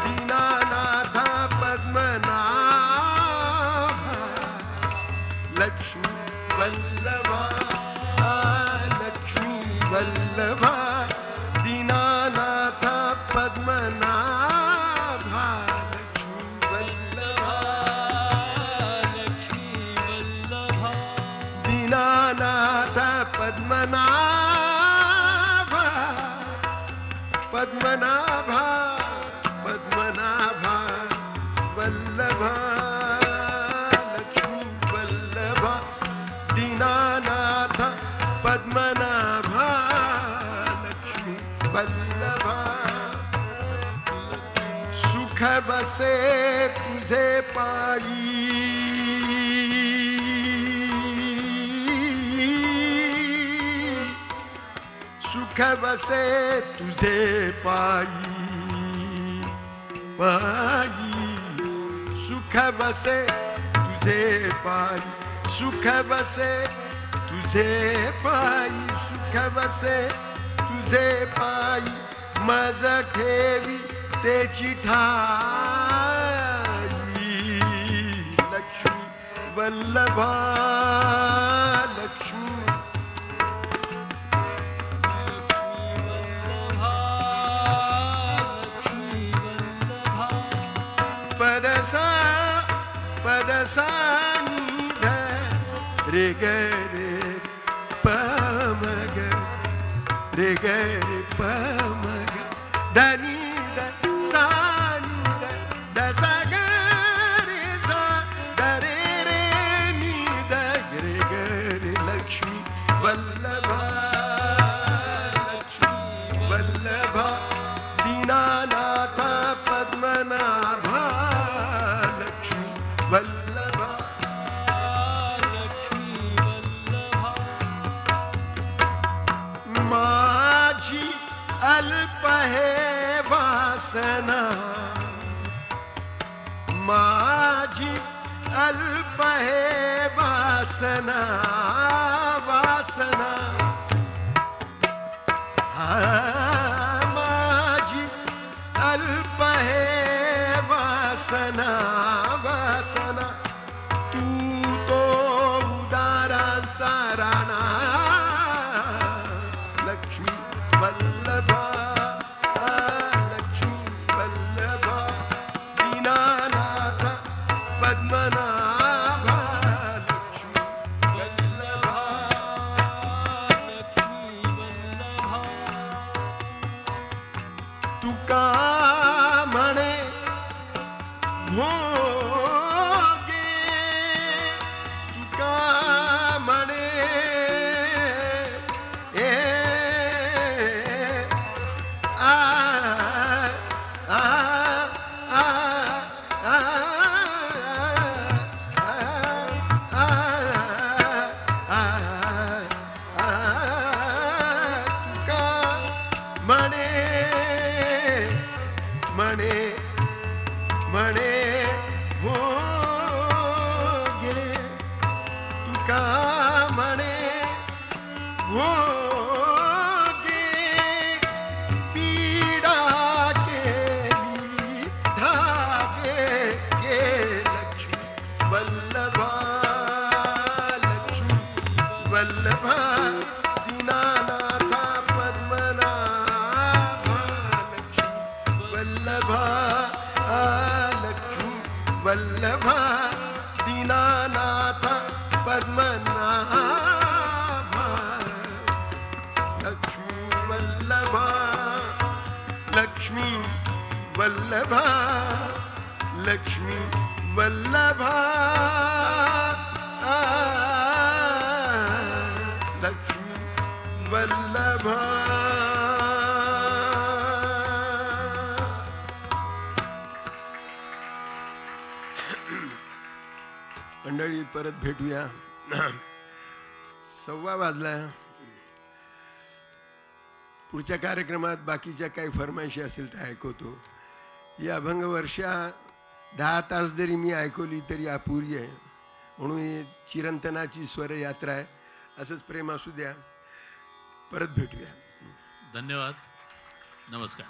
दीनानाथ पद्मनाभा लक्ष्मी वल्लभा लक्ष्मी वल्लभा दीनानाथ पद्मनाभा लक्ष्मी वल्लभा लक्ष्मी वल्लभा दीनानाथ पद्मनाभा पद्मनाभा पद्मनाभा वल्लभा लक्ष्मी वल्लभा दीनानाथ पद्मनाभा लक्ष्मी वल्लभा सुख बसे तुझे पायी सुख बसे तुझे पायी पायी सुख बसे तुझे पायी सुख बसे तुझे पायी सुख बसे तुझे पायी मज ठेवी तेची ठाई लक्ष्मी वल्लभा लक्ष्मी पदसा पदसा निध रे ग रे पमग रे ग रे पमग धनी द सा नि द सा ग रे सा द रे रे नि द रे ग रे लक्ष्मी वल्लभा लक्ष्मी वल्लभा दीनानाथ पद्मनाभा लक्ष्मी वल्लभा लक्ष्मी वल्लभा माझी अल्प है वासना माझी अल्प है वासना वासना माझी अल्प है वासना वासना तू तो उदारांचा राणा लक्ष्मी वल्लभा लक्ष्मी वल्लभा दीनानाथ पद्मनाभा लक्ष्मी वल्लभा लक्ष्मी वल्लभा तुका म्हणे भोगे तुका म्हणे ए आ आ आ आ तुका म्हणे म्हणे म्हणे भोगे तुका म्हणे भोगे पीडा केली धावे गे लक्ष्मी वल्लभा लक्ष्मी वल्लभा दीनानाथा पद्मनाभा लक्ष्मी वल्लभा लक्ष्मी वल्लभा दीनानाथ पद्मनाभा लक्ष्मी वल्लभा लक्ष्मी वल्लभा लक्ष्मी वल्लभा लक्ष्मी वल्लभा मंडळी परत भेटूया 1:15 वाजला पुढच्या कार्यक्रमात बाकीच्या काही फरमाईशी असेल तर ऐकवतो ही अभंग वर्षा 10 तास जरी मी ऐकवली तरी अपुरी आहे म्हणून ही चिरंतनाची स्वर यात्रा आहे असंच प्रेम असू द्या परत भेटूया धन्यवाद नमस्कार